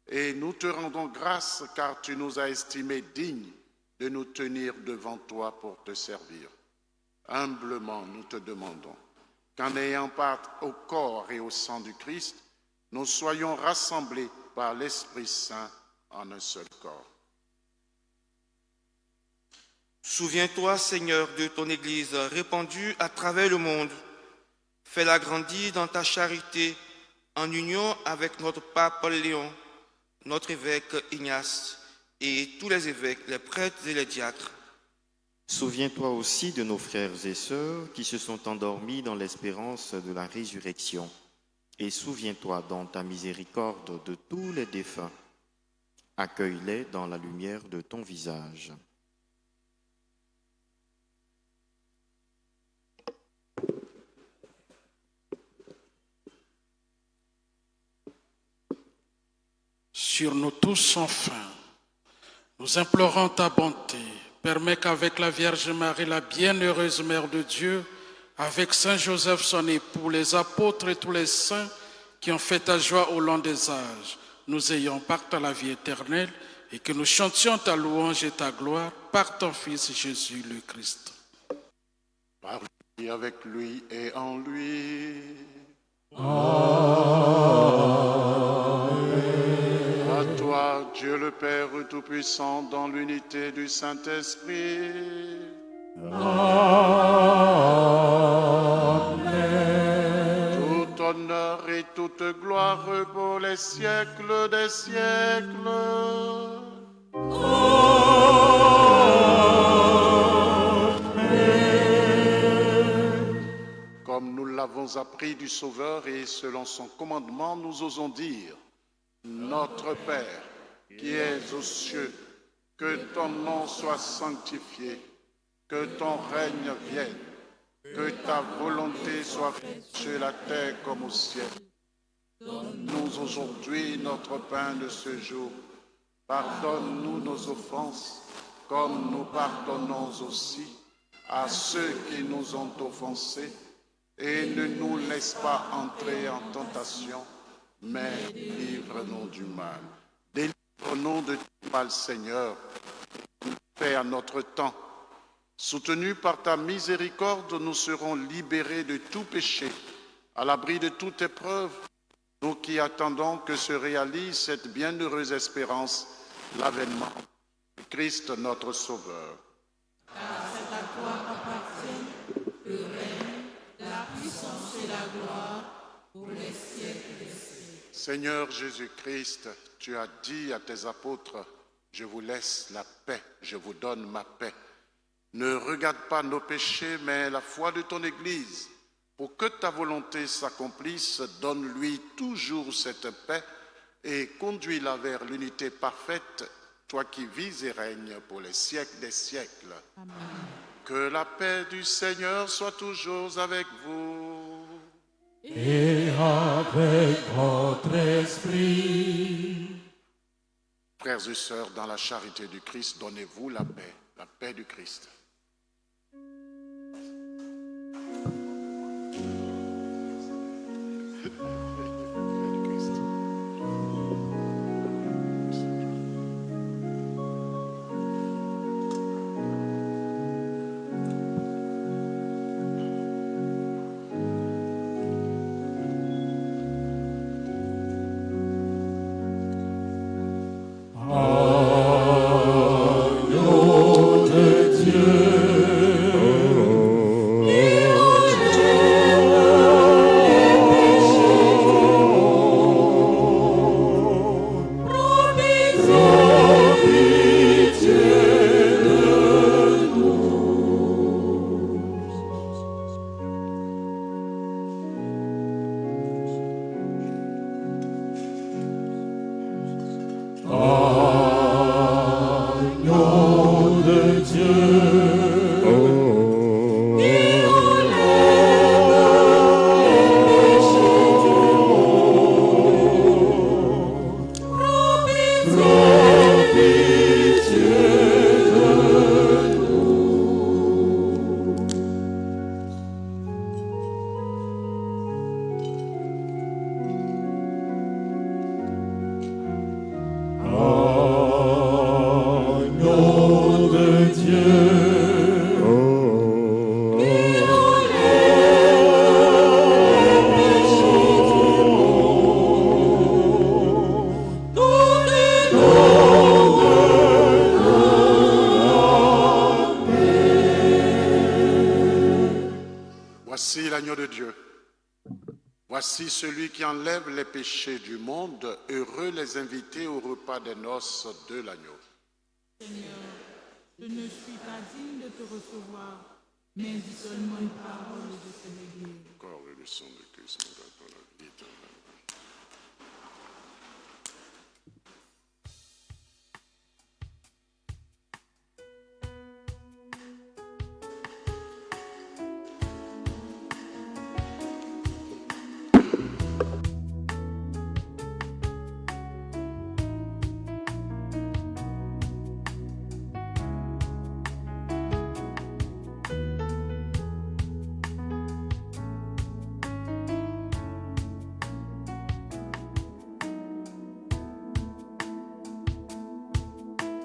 et nous te rendons grâce car tu nous as estimés dignes de nous tenir devant toi pour te servir. Humblement, nous te demandons qu'en ayant part au corps et au sang du Christ, nous soyons rassemblés par l'Esprit Saint en un seul corps. Souviens-toi, Seigneur, de ton Église répandue à travers le monde. Fais-la grandir dans ta charité, en union avec notre pape Paul Léon, notre évêque Ignace et tous les évêques, les prêtres et les diacres. Souviens-toi aussi de nos frères et sœurs qui se sont endormis dans l'espérance de la résurrection. Et souviens-toi dans ta miséricorde de tous les défunts. Accueille-les dans la lumière de ton visage. Sur nous tous sans fin, nous implorons ta bonté. Permets qu'avec la Vierge Marie, la bienheureuse Mère de Dieu, avec Saint Joseph, son époux, les apôtres et tous les saints qui ont fait ta joie au long des âges, nous ayons part à la vie éternelle et que nous chantions ta louange et ta gloire par ton Fils Jésus le Christ. Par lui, avec lui et en lui. À toi, Dieu le Père Tout-Puissant, dans l'unité du Saint-Esprit. Tout honneur et toute gloire pour les siècles des siècles. Comme nous l'avons appris du Sauveur et selon son commandement, nous osons dire: Notre Père, qui es aux cieux, que ton nom soit sanctifié, que ton règne vienne, que ta volonté soit faite sur la terre comme au ciel. Donne-nous aujourd'hui notre pain de ce jour. Pardonne-nous nos offenses, comme nous pardonnons aussi à ceux qui nous ont offensés, et ne nous laisse pas entrer en tentation, mais délivre-nous du mal. Délivre-nous de tout mal, Seigneur, fais à notre temps. Soutenus par ta miséricorde, nous serons libérés de tout péché, à l'abri de toute épreuve, nous qui attendons que se réalise cette bienheureuse espérance, l'avènement de Christ notre Sauveur. Car c'est à toi qu'appartiennent le règne, la puissance et la gloire pour les siècles des siècles. Seigneur Jésus-Christ, tu as dit à tes apôtres, je vous laisse la paix, je vous donne ma paix. Ne regarde pas nos péchés, mais la foi de ton Église. Pour que ta volonté s'accomplisse, donne-lui toujours cette paix et conduis-la vers l'unité parfaite, toi qui vis et règnes pour les siècles des siècles. Amen. Que la paix du Seigneur soit toujours avec vous. Et avec votre esprit. Frères et sœurs, dans la charité du Christ, donnez-vous la paix du Christ. Voici l'agneau de Dieu. Voici celui qui enlève les péchés du monde. Heureux les invités au repas des noces de l'agneau. Seigneur, je ne suis pas digne de te recevoir, mais dis seulement une parole et je serai guéri. Corps et le sang de Christ, mon Père, pour la vie éternelle.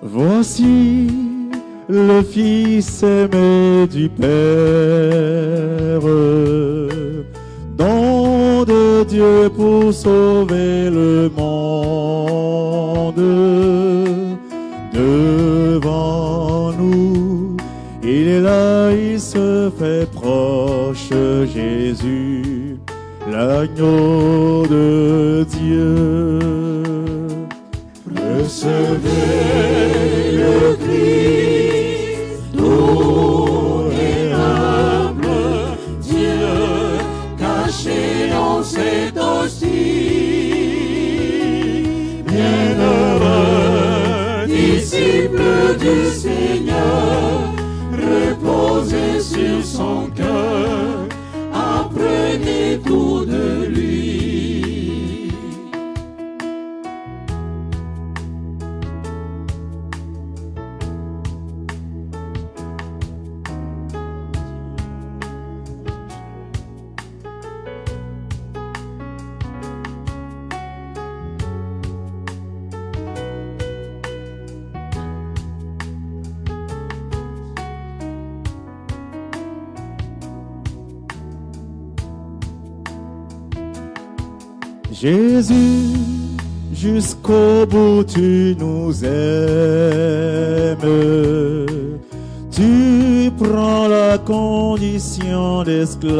Voici le Fils aimé du Père, don de Dieu pour sauver le monde. Devant nous, il est là, il se fait proche, Jésus, l'agneau de Dieu. Recevez le Christ, doux et humble Dieu, caché en cette hostie. Bienheureux disciple du Seigneur, reposez sur son cœur, apprenez tout de lui. Jésus, jusqu'au bout tu nous aimes. Tu prends la condition d'esclave,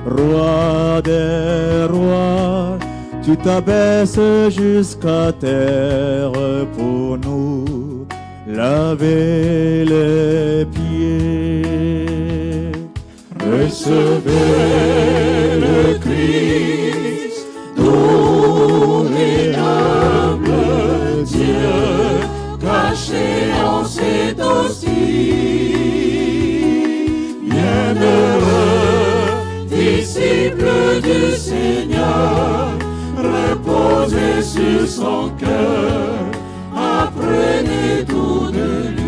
roi des rois, tu t'abaisses jusqu'à terre pour nous laver les pieds. Recevez le Christ, doux et humble Dieu, caché en cette hostie. Bienheureux, disciple du Seigneur, reposez sur son cœur, apprenez tout de lui.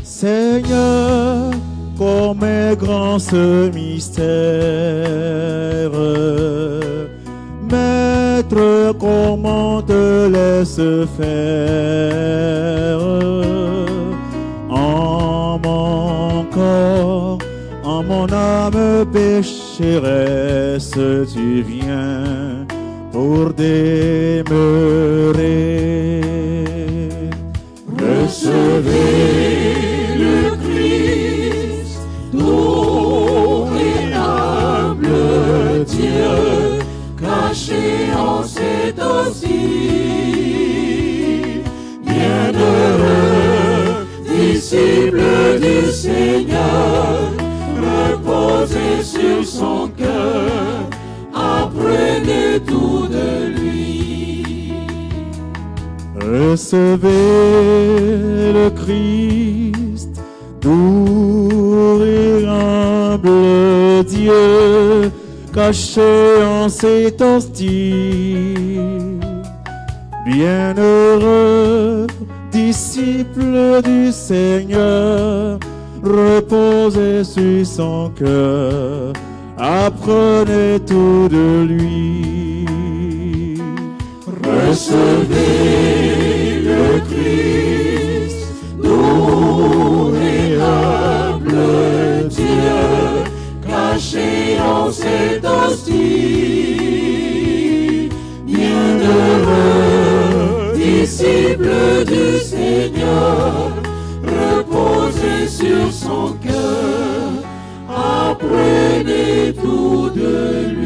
Seigneur, comme est grand ce mystère, Maître, comment te laisse faire en mon corps, en mon âme pécheresse, tu viens pour demeurer. Recevez le Christ, doux et humble Dieu, caché en cette hostie. Bienheureux, disciple du Seigneur, reposez sur son cœur, apprenez tout de lui. Recevez le Christ, doux et humble Dieu, caché en cette hostie. Bienheureux, disciple du Seigneur, reposez sur son cœur, apprenez tout de lui. Recevez le Christ, doux et humble Dieu, caché en cette hostie. Bienheureux, disciple du Seigneur, reposez sur son cœur, apprenez tout de lui.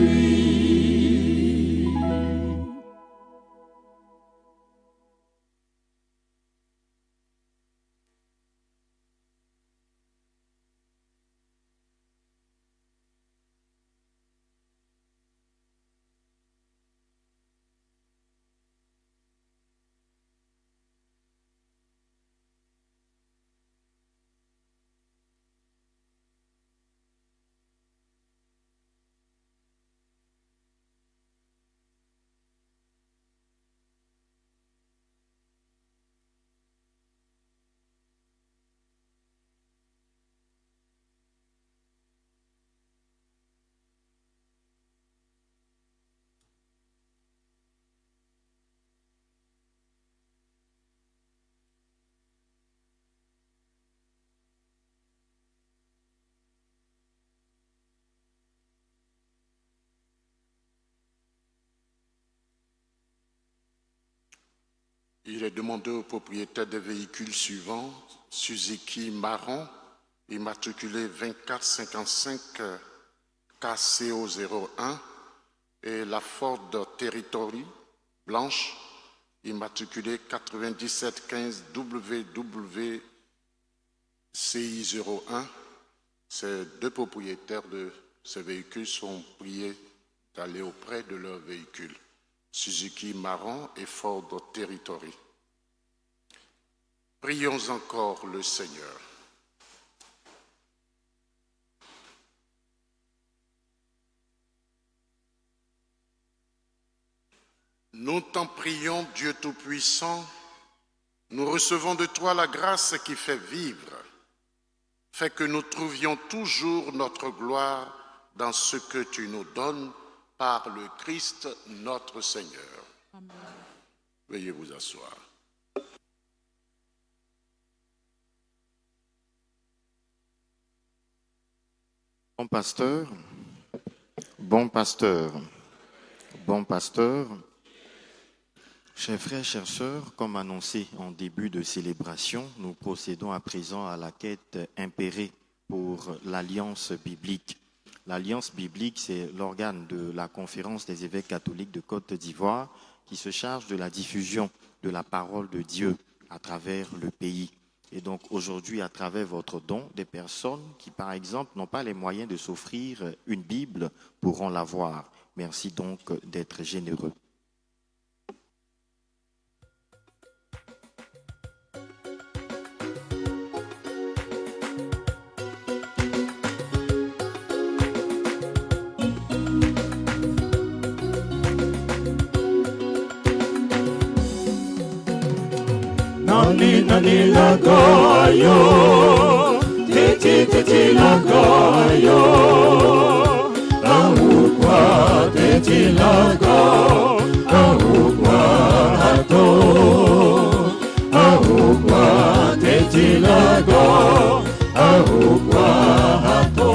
Il est demandé aux propriétaires des véhicules suivants: Suzuki Marron, immatriculé 2455 KCO01, et la Ford Territory blanche, immatriculée 9715 WWCI01. Ces deux propriétaires de ces véhicules sont priés d'aller auprès de leurs véhicules, Suzuki Marron et Ford Territory. Prions encore le Seigneur. Nous t'en prions, Dieu Tout-Puissant, nous recevons de toi la grâce qui fait vivre. Fais que nous trouvions toujours notre gloire dans ce que tu nous donnes par le Christ notre Seigneur. Amen. Veuillez vous asseoir. Bon pasteur, bon pasteur, bon pasteur, chers frères, chères sœurs, comme annoncé en début de célébration, nous procédons à présent à la quête impérée pour l'Alliance biblique. L'Alliance biblique, c'est l'organe de la Conférence des évêques catholiques de Côte d'Ivoire qui se charge de la diffusion de la parole de Dieu à travers le pays. Et donc aujourd'hui, à travers votre don, des personnes qui, par exemple, n'ont pas les moyens de s'offrir une Bible pourront l'avoir. Merci donc d'être généreux. Nani nani lagoyo, titi lagoyo, ahukwa titi lago, ahukwa hato, ahukwa titi lago, ahukwa hato.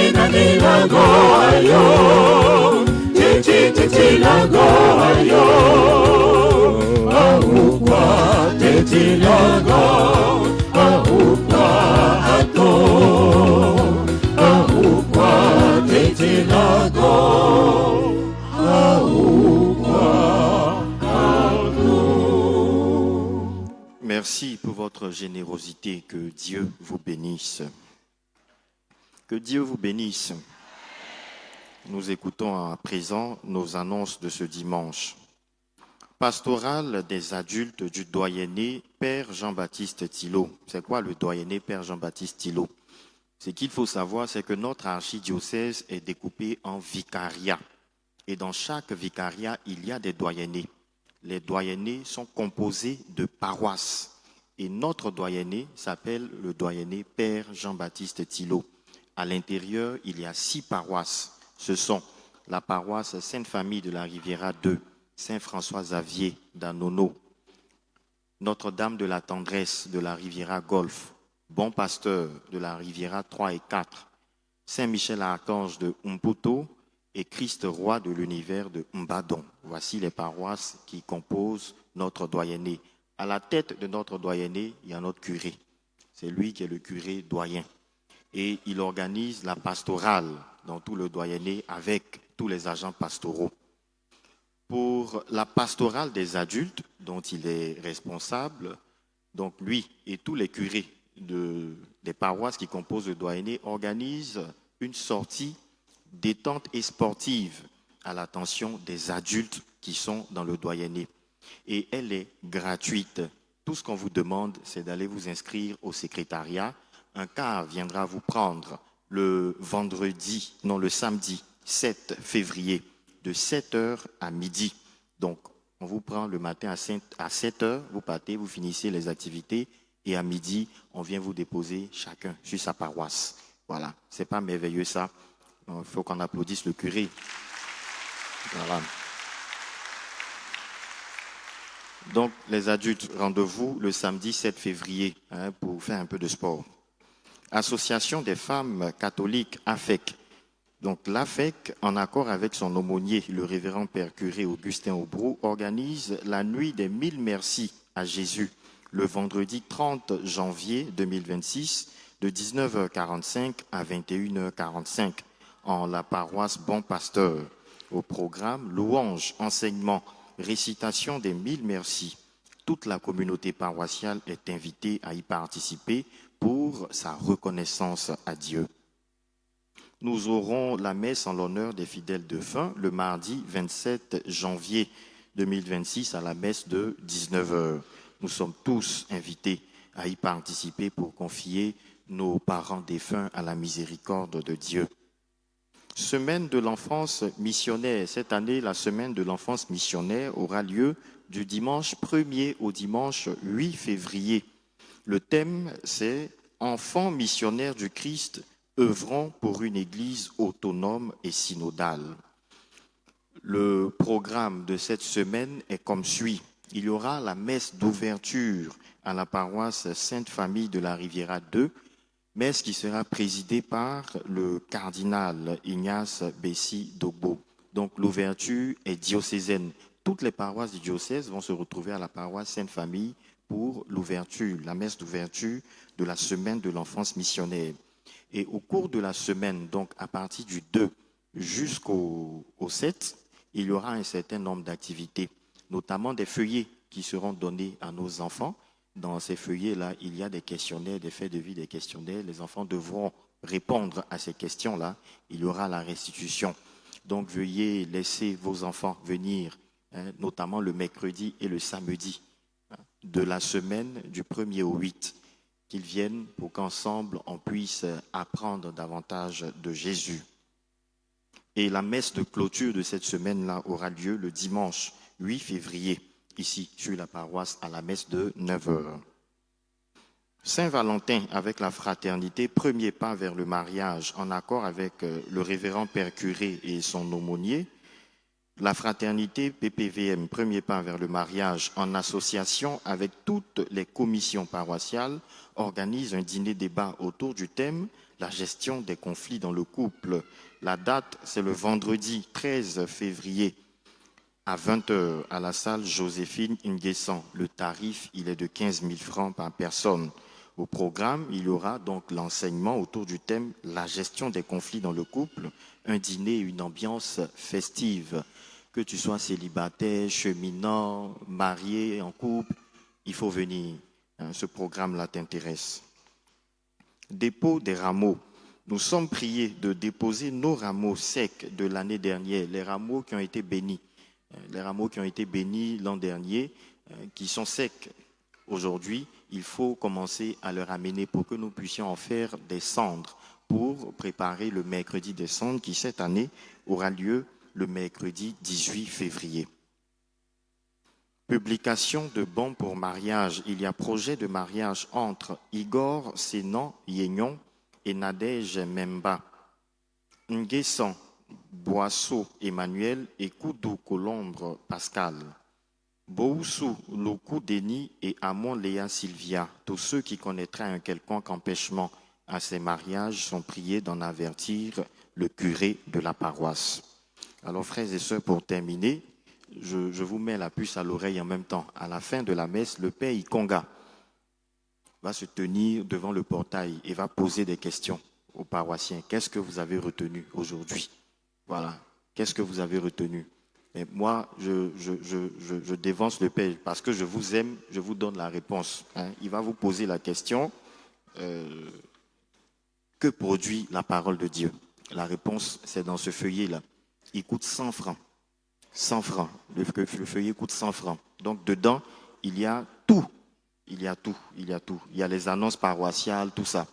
Nani lagoyo, titi lagoyo, ahukwa titi lago, ahukwa hato, ahukwa titi lago, ahukwa hato. Merci pour votre générosité. Que Dieu vous bénisse. Que Dieu vous bénisse. Nous écoutons à présent nos annonces de ce dimanche. Pastorale des adultes du doyenné Père Jean-Baptiste Thillot. C'est quoi le doyenné Père Jean-Baptiste Thillot? Ce qu'il faut savoir, c'est que notre archidiocèse est découpé en vicariats. Et dans chaque vicariat, il y a des doyennés. Les doyennés sont composés de paroisses. Et notre doyenné s'appelle le doyenné Père Jean-Baptiste Thillot. À l'intérieur, il y a 6 paroisses. Ce sont la paroisse Sainte-Famille de la Riviera 2, Saint-François-Xavier d'Anono, Notre-Dame de la Tendresse de la Riviera Golfe, Bon Pasteur de la Riviera 3 et 4, Saint-Michel-Archange de Umputo et Christ Roi de l'univers de Mbadon. Voici les paroisses qui composent notre doyenné. À la tête de notre doyenné, il y a notre curé. C'est lui qui est le curé doyen. Et il organise la pastorale dans tout le doyenné avec tous les agents pastoraux. Pour la pastorale des adultes, dont il est responsable, donc lui et tous les curés des paroisses qui composent le doyenné organisent une sortie détente et sportive à l'attention des adultes qui sont dans le doyenné. Et elle est gratuite. Tout ce qu'on vous demande, c'est d'aller vous inscrire au secrétariat. Un car viendra vous prendre le samedi 7 février de 7h à midi. Donc, on vous prend le matin à 7h, vous partez, vous finissez les activités et à midi, on vient vous déposer chacun sur sa paroisse. Voilà, c'est pas merveilleux ça. Il faut qu'on applaudisse le curé. Voilà. Donc, les adultes, rendez-vous le samedi 7 février pour faire un peu de sport. Association des femmes catholiques AFEC. Donc l'AFEC, en accord avec son aumônier, le révérend père curé Augustin Aubrou, organise la nuit des 1000 merci à Jésus, le vendredi 30 janvier 2026, de 19h45 à 21h45, en la paroisse Bon Pasteur. Au programme, louange, enseignement, récitation des 1000 merci. Toute la communauté paroissiale est invitée à y participer pour sa reconnaissance à Dieu. nous aurons la messe en l'honneur des fidèles défunts le mardi 27 janvier 2026 à la messe de 19h. Nous sommes tous invités à y participer pour confier nos parents défunts à la miséricorde de Dieu. Semaine de l'enfance missionnaire. Cette année, la semaine de l'enfance missionnaire aura lieu du dimanche 1er au dimanche 8 février. Le thème, c'est « Enfants missionnaires du Christ, œuvrons pour une église autonome et synodale ». Le programme de cette semaine est comme suit. Il y aura la messe d'ouverture à la paroisse Sainte-Famille de la Riviera 2, messe qui sera présidée par le cardinal Ignace Bessi Dogbo. Donc l'ouverture est diocésaine. Toutes les paroisses du diocèse vont se retrouver à la paroisse Sainte-Famille pour l'ouverture, la messe d'ouverture de la semaine de l'enfance missionnaire. Et au cours de la semaine, donc à partir du 2 jusqu'au 7, il y aura un certain nombre d'activités, notamment des feuillets qui seront donnés à nos enfants. Dans ces feuillets-là, il y a des questionnaires, des faits de vie, des questionnaires. Les enfants devront répondre à ces questions-là. Il y aura la restitution. Donc, veuillez laisser vos enfants venir, notamment le mercredi et le samedi de la semaine du 1er au 8, qu'ils viennent pour qu'ensemble, on puisse apprendre davantage de Jésus. Et la messe de clôture de cette semaine-là aura lieu le dimanche 8 février. Ici, sur la paroisse, à la messe de 9h. Saint-Valentin avec la fraternité, premier pas vers le mariage, en accord avec le révérend père curé et son aumônier. La fraternité PPVM, premier pas vers le mariage, en association avec toutes les commissions paroissiales, organise un dîner-débat autour du thème « La gestion des conflits dans le couple ». La date, c'est le vendredi 13 février. À 20h, à la salle Joséphine Nguessan. Le tarif, il est de 15 000 francs par personne. Au programme, il y aura donc l'enseignement autour du thème « La gestion des conflits dans le couple », un dîner et une ambiance festive. Que tu sois célibataire, cheminant, marié, en couple, il faut venir. Ce programme-là t'intéresse. Dépôt des rameaux. Nous sommes priés de déposer nos rameaux secs de l'année dernière, les rameaux qui ont été bénis. Les rameaux qui ont été bénis l'an dernier, qui sont secs aujourd'hui, il faut commencer à les ramener pour que nous puissions en faire des cendres pour préparer le mercredi des cendres qui, cette année, aura lieu le mercredi 18 février. Publication de bons pour mariage. Il y a projet de mariage entre Igor Sénan Yénion et Nadège Memba. Nguessan Boisseau Emmanuel et Koudou Colombre Pascal. Boussou Loukou Denis et Amon Léa Sylvia. Tous ceux qui connaîtraient un quelconque empêchement à ces mariages sont priés d'en avertir le curé de la paroisse. Alors frères et sœurs, pour terminer, je vous mets la puce à l'oreille en même temps. À la fin de la messe, le père Ikonga va se tenir devant le portail et va poser des questions aux paroissiens. Qu'est-ce que vous avez retenu aujourd'hui ? Voilà. Qu'est-ce que vous avez retenu? Mais moi, je dévance le père parce que je vous aime, je vous donne la réponse. Il va vous poser la question que produit la parole de Dieu? La réponse, c'est dans ce feuillet-là. Il coûte 100 francs. 100 francs. Le feuillet coûte 100 francs. Donc, dedans, il y a tout. Il y a tout. Il y a tout. Il y a les annonces paroissiales, tout ça.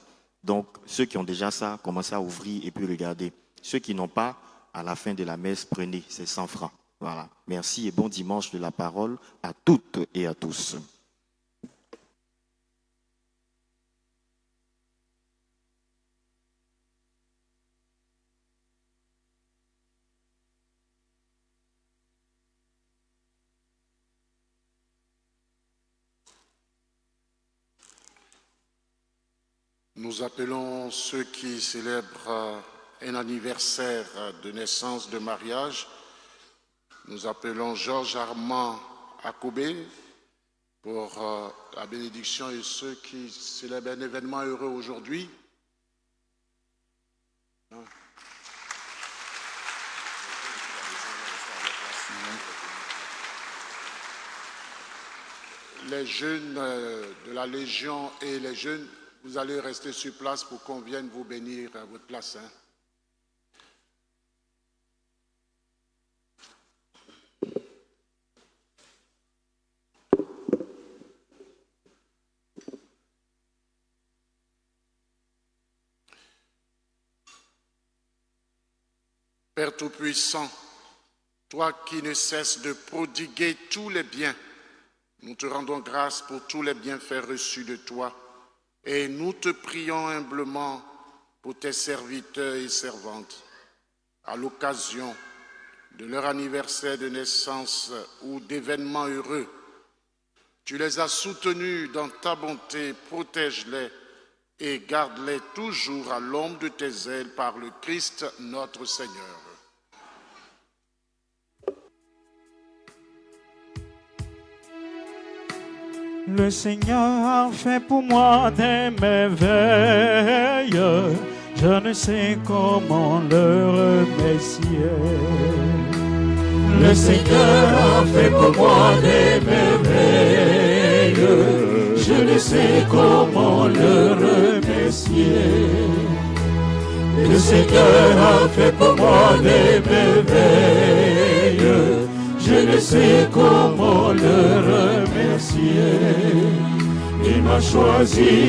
Donc, ceux qui ont déjà ça, commencez à ouvrir et puis regarder. Ceux qui n'ont pas, à la fin de la messe, prenez, c'est 100 francs. Voilà. Merci et bon dimanche de la parole à toutes et à tous. Nous appelons ceux qui célèbrent un anniversaire de naissance, de mariage. Nous appelons Georges Armand Akobé pour la bénédiction et ceux qui célèbrent un événement heureux aujourd'hui. Les jeunes de la Légion et les jeunes, vous allez rester sur place pour qu'on vienne vous bénir à votre place. Père Tout-Puissant, toi qui ne cesses de prodiguer tous les biens, nous te rendons grâce pour tous les bienfaits reçus de toi et nous te prions humblement pour tes serviteurs et servantes. À l'occasion de leur anniversaire de naissance ou d'événements heureux, tu les as soutenus dans ta bonté, protège-les et garde-les toujours à l'ombre de tes ailes par le Christ notre Seigneur. Le Seigneur a fait pour moi des merveilles, je ne sais comment le remercier. Le Seigneur a fait pour moi des merveilles, je ne sais comment le remercier. Le Seigneur a fait pour moi des merveilles, je ne sais comment le remercier. Il m'a choisi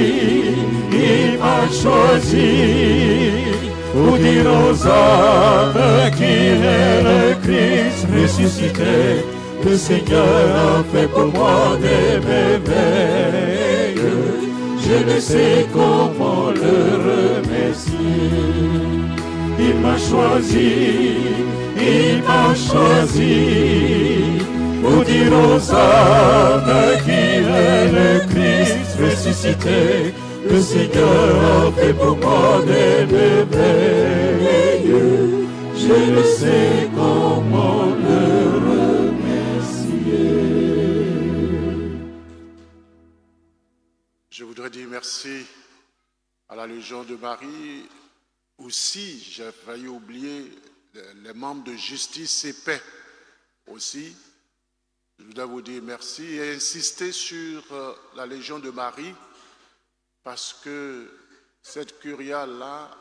pour dire aux hommes qu'il est le Christ ressuscité. Le Seigneur a fait pour moi des merveilles, je ne sais comment le remercier. Il m'a choisi pour dire aux hommes qu'il est le Christ ressuscité. Le Seigneur a fait pour moi des merveilles, je ne sais comment le remercier. Je voudrais dire merci à la Légion de Marie. Aussi, j'ai failli oublier les membres de Justice et Paix aussi. Je voudrais vous dire merci et insister sur la Légion de Marie parce que cette curia-là,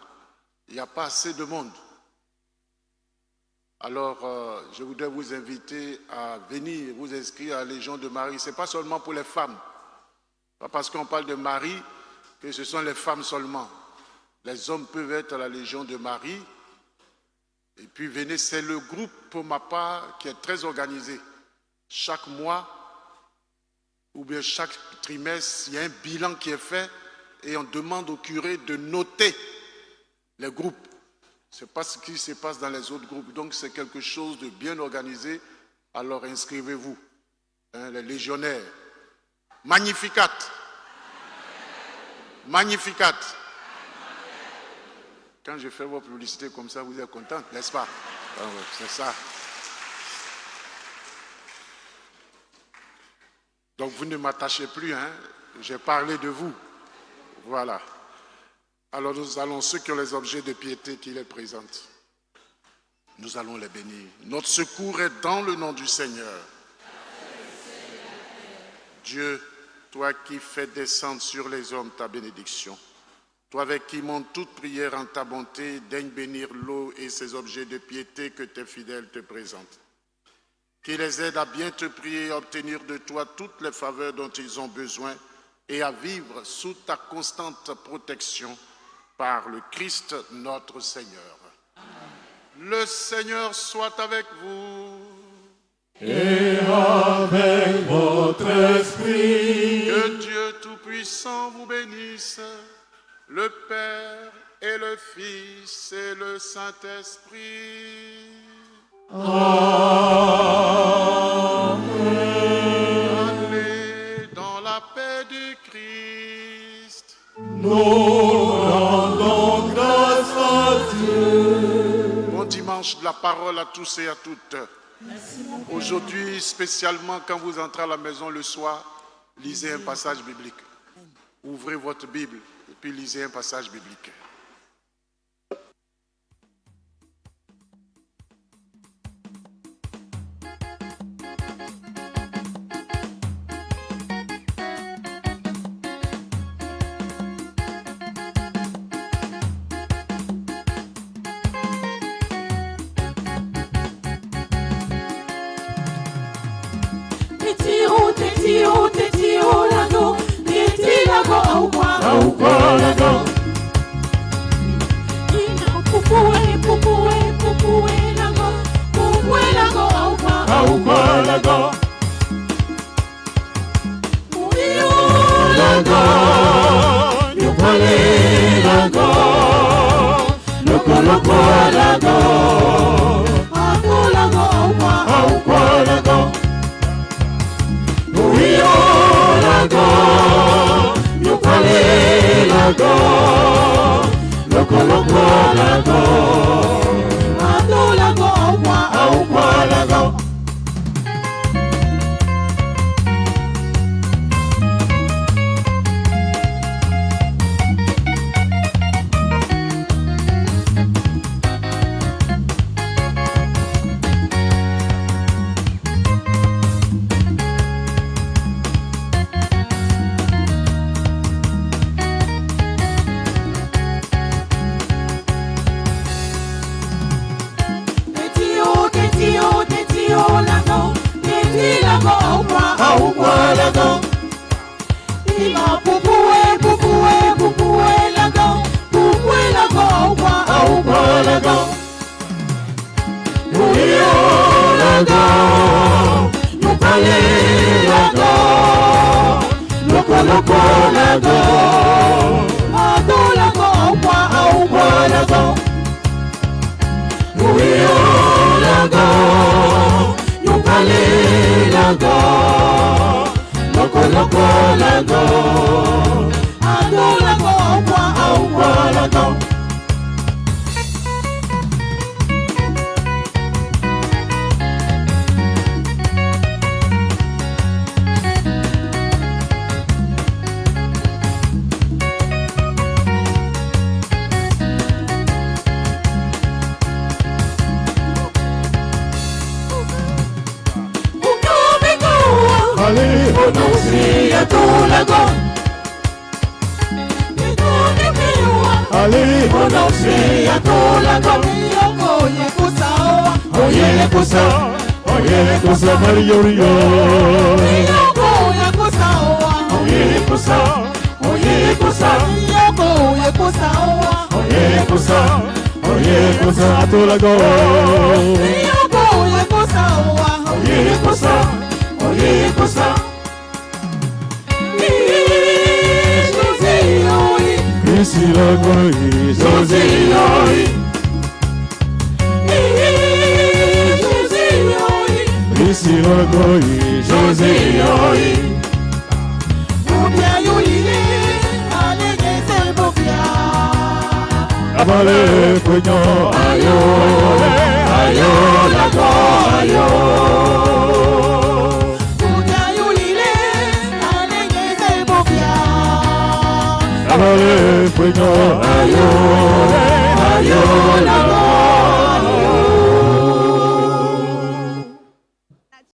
il n'y a pas assez de monde. Alors, je voudrais vous inviter à venir vous inscrire à la Légion de Marie. Ce n'est pas seulement pour les femmes. Pas parce qu'on parle de Marie que ce sont les femmes seulement. Les hommes peuvent être à la Légion de Marie. Et puis venez, c'est le groupe pour ma part qui est très organisé. Chaque mois ou bien chaque trimestre, il y a un bilan qui est fait et on demande au curé de noter les groupes. Ce n'est pas ce qui se passe dans les autres groupes. Donc c'est quelque chose de bien organisé. Alors inscrivez-vous. Les légionnaires. Magnificat. Magnificat. Quand je fais vos publicités comme ça, vous êtes contents, n'est-ce pas? C'est ça. Donc vous ne m'attachez plus, hein? J'ai parlé de vous. Voilà. Alors nous allons, ceux qui ont les objets de piété qui les présentent, nous allons les bénir. Notre secours est dans le nom du Seigneur. Dieu, toi qui fais descendre sur les hommes ta bénédiction, toi avec qui monte toute prière en ta bonté, daigne bénir l'eau et ces objets de piété que tes fidèles te présentent. Qui les aide à bien te prier et à obtenir de toi toutes les faveurs dont ils ont besoin et à vivre sous ta constante protection par le Christ notre Seigneur. Amen. Le Seigneur soit avec vous. Et avec votre esprit. Que Dieu Tout-Puissant vous bénisse, le Père et le Fils et le Saint-Esprit. Amen. Allez dans la paix du Christ. Nous rendons grâce à Dieu. Bon dimanche de la parole à tous et à toutes. Aujourd'hui, spécialement quand vous entrez à la maison le soir, lisez un passage biblique. Ouvrez votre Bible et puis lisez un passage biblique. lago. Lago, you pale lago. Loco lago. Ado lago, aupa lago. Uyo lago, you pale lago. Loco lago. Ado lago, aupa lago. Lago, ima pupue lago, aupa lago. Uyo lago, yupale lago, loco lago, ado lago, aupa lago. Uyo lago, yupale lago. Loco lago, ado lago, aupa lago. Allez, à tout lago. Allez, à tout lago. Oye, cosa Mario Rio. Oye, cosa a tout lago. Oye, cosa. Isi lago, Isi lago, José. Bobia yuli, alege se bobia. Abale kuño, ayo lago, ayo. Bobia yuli, alege se bobia. Abale kuño, ayo.